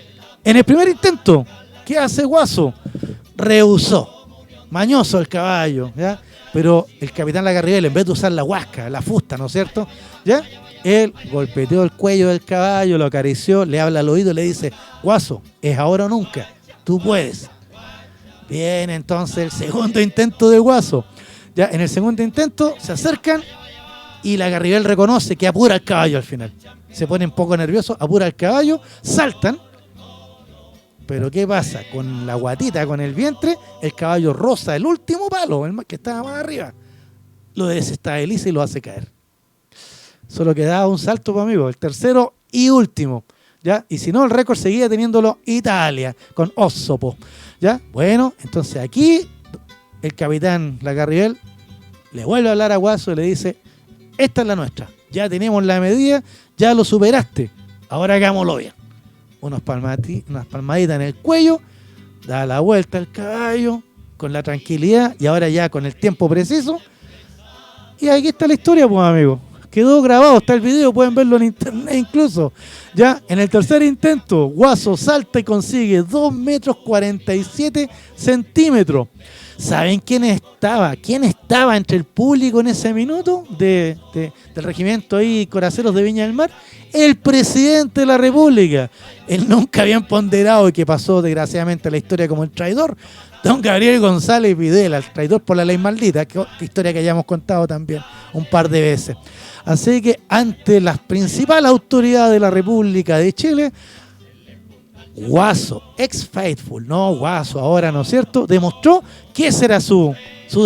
en el primer intento, ¿qué hace Guaso? Rehusó. Mañoso el caballo, ¿ya? Pero el capitán Lagarrivel, en vez de usar la huasca, la fusta, ¿no es cierto? ¿Ya? Él golpeteó el cuello del caballo, lo acarició, le habla al oído y le dice: Guaso, es ahora o nunca, tú puedes. Bien, entonces el segundo intento de Guaso. Ya en el segundo intento se acercan y Lagarrivel reconoce que apura el caballo al final. Se pone un poco nervioso, apura el caballo, saltan. Pero ¿qué pasa? Con la guatita, con el vientre, el caballo roza el último palo, el que estaba más arriba. Lo desestabiliza y lo hace caer. Solo quedaba un salto, pues, amigo, el tercero y último, ¿ya? Y si no, el récord seguía teniéndolo Italia, con Osopo, ¿ya? Bueno, entonces aquí el capitán Lagarrivel le vuelve a hablar a Guaso y le dice: esta es la nuestra, ya tenemos la medida, ya lo superaste, ahora hagámoslo bien. Unas palmaditas en el cuello, da la vuelta al caballo con la tranquilidad y ahora ya con el tiempo preciso. Y aquí está la historia, pues, amigo. Quedó grabado, está el video, pueden verlo en internet incluso. Ya en el tercer intento, Guaso salta y consigue 2 metros 47 centímetros. ¿Saben quién estaba? ¿Quién estaba entre el público en ese minuto del regimiento ahí, Coraceros de Viña del Mar? El presidente de la República, el nunca bien ponderado y que pasó desgraciadamente a la historia como el traidor, don Gabriel González Videla, el traidor por la ley maldita, que historia que hayamos contado también un par de veces. Así que ante las principales autoridades de la República de Chile, Guaso, ex Faithful, no Guaso ahora, ¿no es cierto?, demostró que ese era su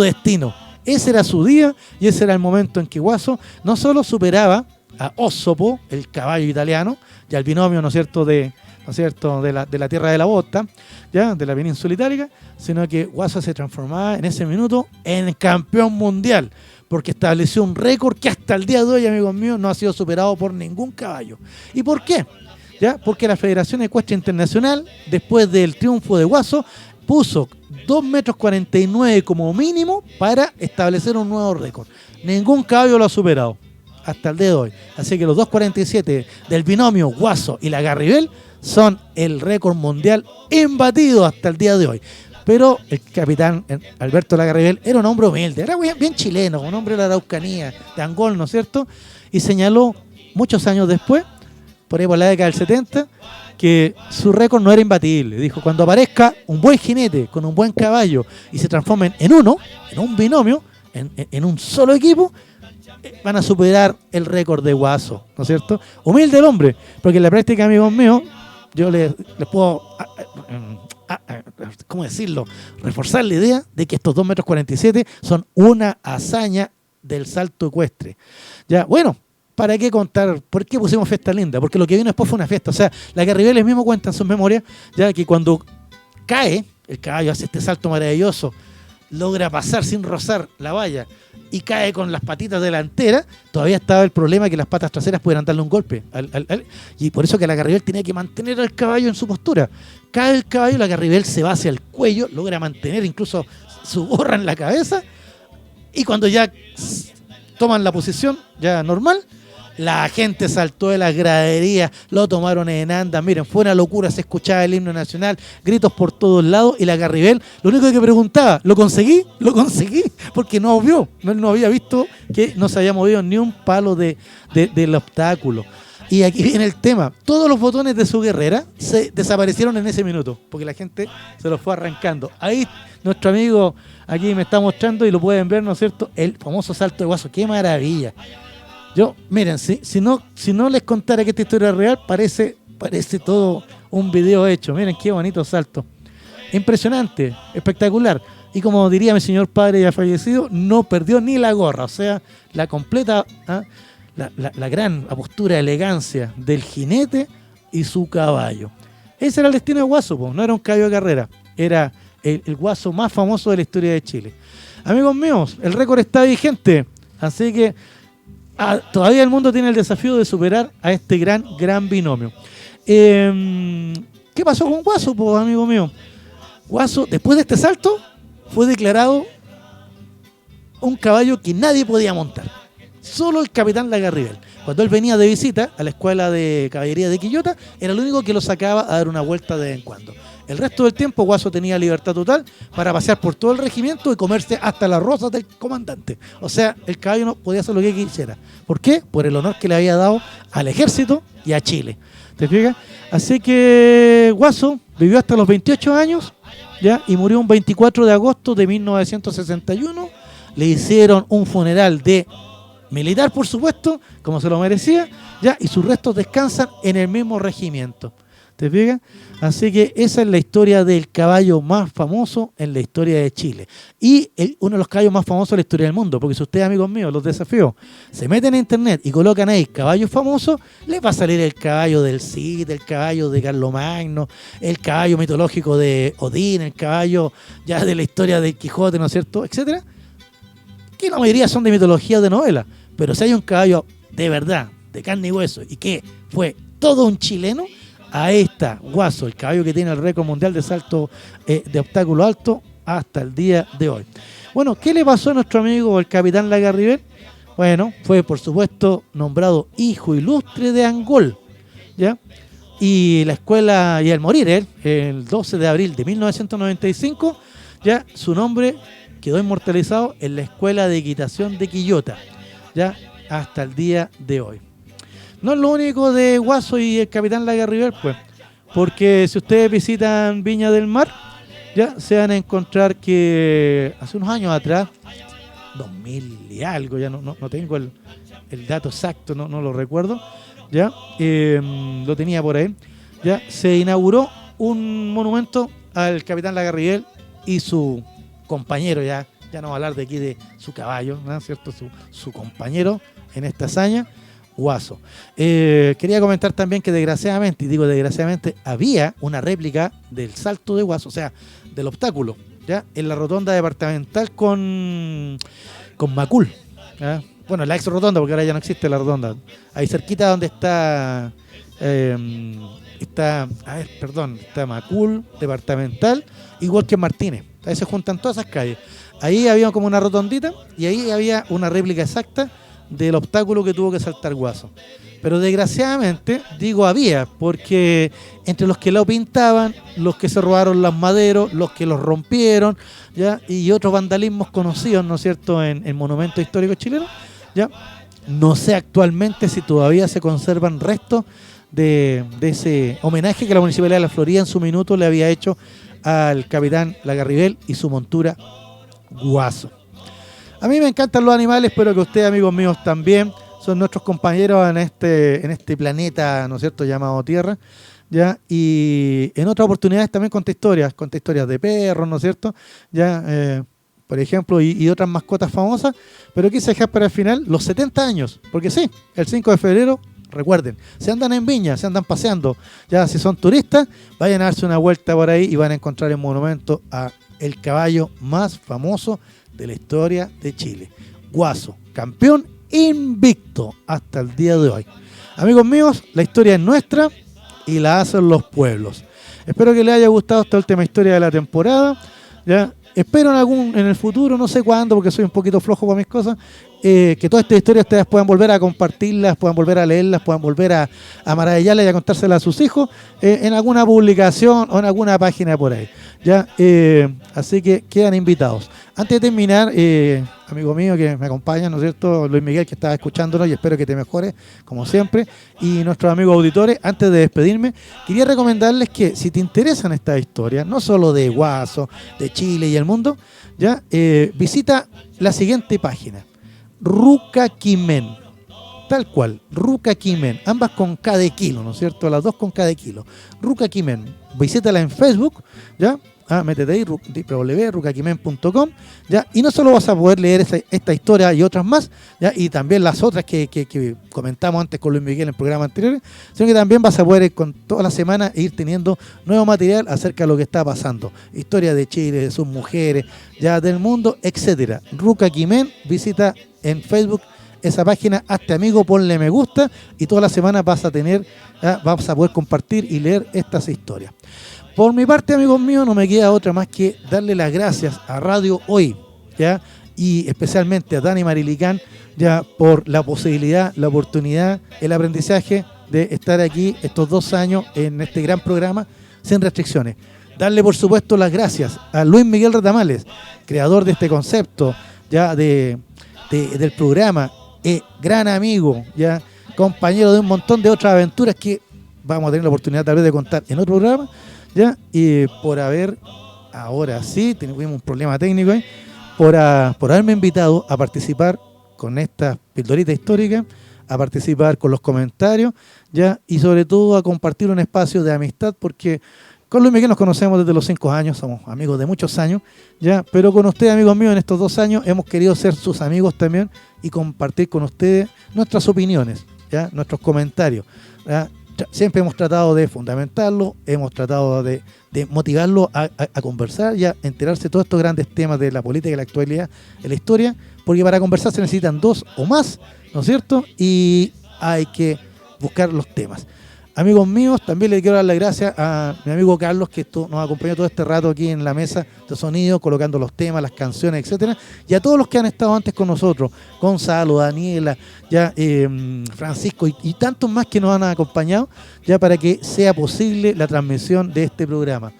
destino, ese era su día y ese era el momento en que Guaso no solo superaba a Osopo, el caballo italiano, y al binomio, ¿no es cierto?, de la tierra de la bota, ya, de la península itálica, sino que Guaso se transformaba en ese minuto en campeón mundial, porque estableció un récord que hasta el día de hoy, amigos míos, no ha sido superado por ningún caballo. ¿Y por qué? ¿Ya? Porque la Federación Ecuestre Internacional, después del triunfo de Guaso, puso 2 metros 49 como mínimo para establecer un nuevo récord. Ningún caballo lo ha superado hasta el día de hoy. Así que los 2.47 del binomio Guaso y Lagarrivel son el récord mundial imbatido hasta el día de hoy. Pero el capitán Alberto Lagarrivel era un hombre humilde, era bien chileno, un hombre de la Araucanía, de Angol, ¿no es cierto? Y señaló muchos años después, por ahí por la década del 70, que su récord no era imbatible. Dijo: cuando aparezca un buen jinete con un buen caballo y se transformen en un binomio, en un solo equipo, van a superar el récord de Guaso, ¿no es cierto? Humilde el hombre, porque en la práctica, amigos míos, yo les puedo, ¿cómo decirlo?, reforzar la idea de que estos 2 metros 47 son una hazaña del salto ecuestre. Ya, bueno, ¿para qué contar? ¿Por qué pusimos Fiesta Linda? Porque lo que vino después fue una fiesta. O sea, la Garribeles mismo cuenta en sus memorias, ya que cuando cae, el caballo hace este salto maravilloso, logra pasar sin rozar la valla y cae con las patitas delanteras, todavía estaba el problema que las patas traseras pudieran darle un golpe. Y por eso que la Garribel tenía que mantener al caballo en su postura. Cae el caballo, la Garribel se va hacia el cuello, logra mantener incluso su gorra en la cabeza, y cuando ya toman la posición ya normal, la gente saltó de las graderías, lo tomaron en andas, miren, fue una locura, se escuchaba el himno nacional, gritos por todos lados, y la Garribel, lo único que preguntaba, ¿lo conseguí? Lo conseguí, porque no vio, no había visto que no se había movido ni un palo del obstáculo. Y aquí viene el tema, todos los botones de su guerrera se desaparecieron en ese minuto, porque la gente se los fue arrancando. Ahí nuestro amigo aquí me está mostrando, y lo pueden ver, ¿no es cierto?, el famoso salto de Guaso, qué maravilla. Yo, miren, si no les contara que esta historia es real, parece todo un video hecho. Miren qué bonito salto. Impresionante, espectacular. Y como diría mi señor padre ya fallecido, no perdió ni la gorra. O sea, la completa, la gran apostura, elegancia del jinete y su caballo. Ese era el destino de Guaso, no era un caballo de carrera. Era el Guaso más famoso de la historia de Chile. Amigos míos, el récord está vigente. Así que todavía el mundo tiene el desafío de superar a este gran binomio. ¿Qué pasó con Guaso, amigo mío? Guaso, después de este salto, fue declarado un caballo que nadie podía montar. Solo el capitán Lagarribel. Cuando él venía de visita a la escuela de caballería de Quillota, era el único que lo sacaba a dar una vuelta de vez en cuando. El resto del tiempo Guaso tenía libertad total para pasear por todo el regimiento y comerse hasta las rosas del comandante. O sea, el caballo no podía hacer lo que quisiera. ¿Por qué? Por el honor que le había dado al ejército y a Chile. ¿Te fijas? Así que Guaso vivió hasta los 28 años, ¿ya? Y murió un 24 de agosto de 1961. Le hicieron un funeral de militar, por supuesto, como se lo merecía, ¿ya? Y sus restos descansan en el mismo regimiento. ¿Te fijas? Así que esa es la historia del caballo más famoso en la historia de Chile. Y uno de los caballos más famosos de la historia del mundo. Porque si ustedes, amigos míos, los desafío, se meten en internet y colocan ahí caballos famosos, les va a salir el caballo del Cid, el caballo de Carlomagno, el caballo mitológico de Odín, el caballo ya de la historia del Quijote, ¿no es cierto?, etcétera. Que la mayoría son de mitología o de novela. Pero si hay un caballo de verdad, de carne y hueso, y que fue todo un chileno, ahí está Guaso, el caballo que tiene el récord mundial de salto de obstáculo alto hasta el día de hoy. Bueno, ¿qué le pasó a nuestro amigo el capitán Lagarribel? Bueno, fue por supuesto nombrado hijo ilustre de Angol, ¿ya? Y la escuela, y al morir él, el 12 de abril de 1995, ya su nombre quedó inmortalizado en la Escuela de Equitación de Quillota, ya hasta el día de hoy. No es lo único de Guaso y el capitán Lagarribel, pues, porque si ustedes visitan Viña del Mar, ya se van a encontrar que hace unos años atrás, 2000 y algo, ya no tengo el dato exacto, no lo recuerdo, ya lo tenía por ahí, ya se inauguró un monumento al capitán Lagarribel y su compañero, ya no vamos a hablar de aquí de su caballo, ¿no es cierto? Su compañero en esta hazaña, Guaso. Quería comentar también que desgraciadamente, y digo desgraciadamente, había una réplica del salto de Guaso, o sea, del obstáculo, ¿ya? En la rotonda departamental con Macul, ¿ya? Bueno, la ex rotonda, porque ahora ya no existe la rotonda. Ahí cerquita donde está está Macul, departamental, igual que Martínez. Ahí se juntan todas esas calles. Ahí había como una rotondita y ahí había una réplica exacta del obstáculo que tuvo que saltar Guaso. Pero desgraciadamente, digo había, porque entre los que lo pintaban, los que se robaron los maderos, los que los rompieron, ¿ya? Y otros vandalismos conocidos, ¿no es cierto?, en monumentos históricos chilenos, ¿ya? No sé actualmente si todavía se conservan restos de ese homenaje que la Municipalidad de La Florida en su minuto le había hecho al capitán Lagarribel y su montura Guaso. A mí me encantan los animales, espero que ustedes, amigos míos, también. Son nuestros compañeros en este planeta, ¿no es cierto?, llamado Tierra, ¿ya? Y en otras oportunidades también conté historias de perros, ¿no es cierto?, ya, por ejemplo, y otras mascotas famosas, pero quise dejar para el final los 70 años, porque sí, el 5 de febrero, recuerden, si andan en Viña, si andan paseando, ya si son turistas, vayan a darse una vuelta por ahí y van a encontrar el monumento a el caballo más famoso de la historia de Chile, Guaso, campeón invicto hasta el día de hoy. Amigos míos, la historia es nuestra y la hacen los pueblos. Espero que les haya gustado esta última historia de la temporada. ¿Ya? Espero en el futuro, no sé cuándo, porque soy un poquito flojo para mis cosas, que todas estas historias ustedes puedan volver a compartirlas, puedan volver a leerlas, puedan volver a maravillarlas y a contárselas a sus hijos en alguna publicación o en alguna página por ahí. ¿Ya? Así que quedan invitados. Antes de terminar, amigo mío que me acompaña, ¿no es cierto? Luis Miguel, que estaba escuchándonos y espero que te mejores, como siempre. Y nuestros amigos auditores, antes de despedirme, quería recomendarles que si te interesan estas historias, no solo de Guaso, de Chile y el mundo, ya visita la siguiente página, Rucaquimen. Tal cual, Rucaquimen, ambas con K de kilo, ¿no es cierto? Las dos con K de kilo. Rucaquimen, visítala en Facebook, ¿ya? Métete ahí, www.rucaquimen.com, ¿ya? Y no solo vas a poder leer esta historia y otras más, ¿ya? Y también las otras que comentamos antes con Luis Miguel en programas anteriores, sino que también vas a poder con toda la semana ir teniendo nuevo material acerca de lo que está pasando. Historia de Chile, de sus mujeres, ya del mundo, etcétera. Rucaquimen, visita en Facebook esa página, hazte amigo, ponle me gusta y toda la semana vas a poder compartir y leer estas historias. Por mi parte, amigos míos, no me queda otra más que darle las gracias a Radio Hoy, ¿ya? Y especialmente a Dani Marilicán, ya por la posibilidad, la oportunidad, el aprendizaje de estar aquí estos 2 años en este gran programa sin restricciones. Darle, por supuesto, las gracias a Luis Miguel Retamales, creador de este concepto, ya del programa, gran amigo, ya compañero de un montón de otras aventuras que vamos a tener la oportunidad tal vez de contar en otro programa. ¿Ya? Y por haber, ahora sí, tuvimos un problema técnico ahí, por haberme invitado a participar con esta pildorita histórica, a participar con los comentarios, ¿ya? Y sobre todo a compartir un espacio de amistad, porque con Luis Miguel nos conocemos desde los 5 años, somos amigos de muchos años, ¿ya? Pero con ustedes, amigos míos, en estos 2 años hemos querido ser sus amigos también y compartir con ustedes nuestras opiniones, ¿ya? Nuestros comentarios, ¿ya? Siempre hemos tratado de fundamentarlo, hemos tratado de motivarlo a conversar y a enterarse de todos estos grandes temas de la política y la actualidad, de la historia, porque para conversar se necesitan 2 o más, ¿no es cierto? Y hay que buscar los temas. Amigos míos, también les quiero dar las gracias a mi amigo Carlos, que nos acompañó todo este rato aquí en la mesa de sonido, colocando los temas, las canciones, etcétera, y a todos los que han estado antes con nosotros, Gonzalo, Daniela, ya Francisco y tantos más que nos han acompañado, ya para que sea posible la transmisión de este programa.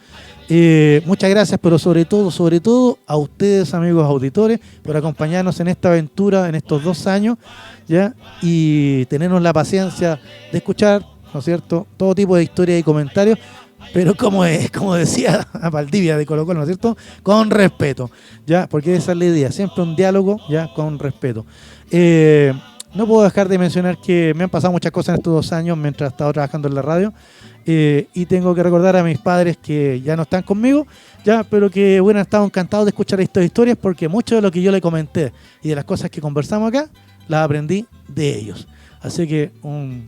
Muchas gracias, pero sobre todo a ustedes, amigos auditores, por acompañarnos en esta aventura en estos 2 años, ya, y tenernos la paciencia de escuchar, ¿no es cierto?, todo tipo de historias y comentarios, pero como decía a Valdivia de Colo Colo, ¿no es cierto?, con respeto, ya, porque esa es la idea, siempre un diálogo, ya, con respeto. No puedo dejar de mencionar que me han pasado muchas cosas en estos 2 años mientras he estado trabajando en la radio, y tengo que recordar a mis padres que ya no están conmigo, ya, pero que hubieran estado encantados de escuchar estas historias, porque mucho de lo que yo le comenté y de las cosas que conversamos acá, las aprendí de ellos. Así que un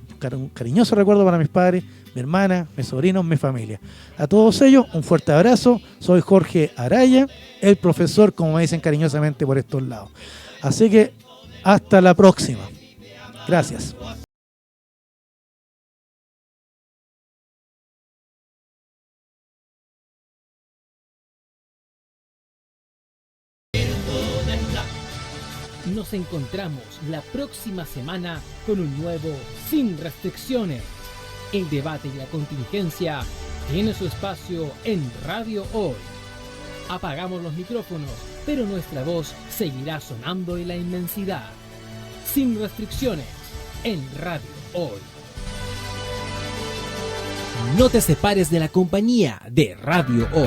cariñoso recuerdo para mis padres, mi hermana, mis sobrinos, mi familia. A todos ellos, un fuerte abrazo. Soy Jorge Araya, el profesor, como me dicen cariñosamente por estos lados. Así que hasta la próxima. Gracias. Nos encontramos la próxima semana con un nuevo Sin Restricciones. El debate y la contingencia tiene su espacio en Radio Hoy. Apagamos los micrófonos, pero nuestra voz seguirá sonando en la inmensidad. Sin Restricciones en Radio Hoy. No te separes de la compañía de Radio Hoy.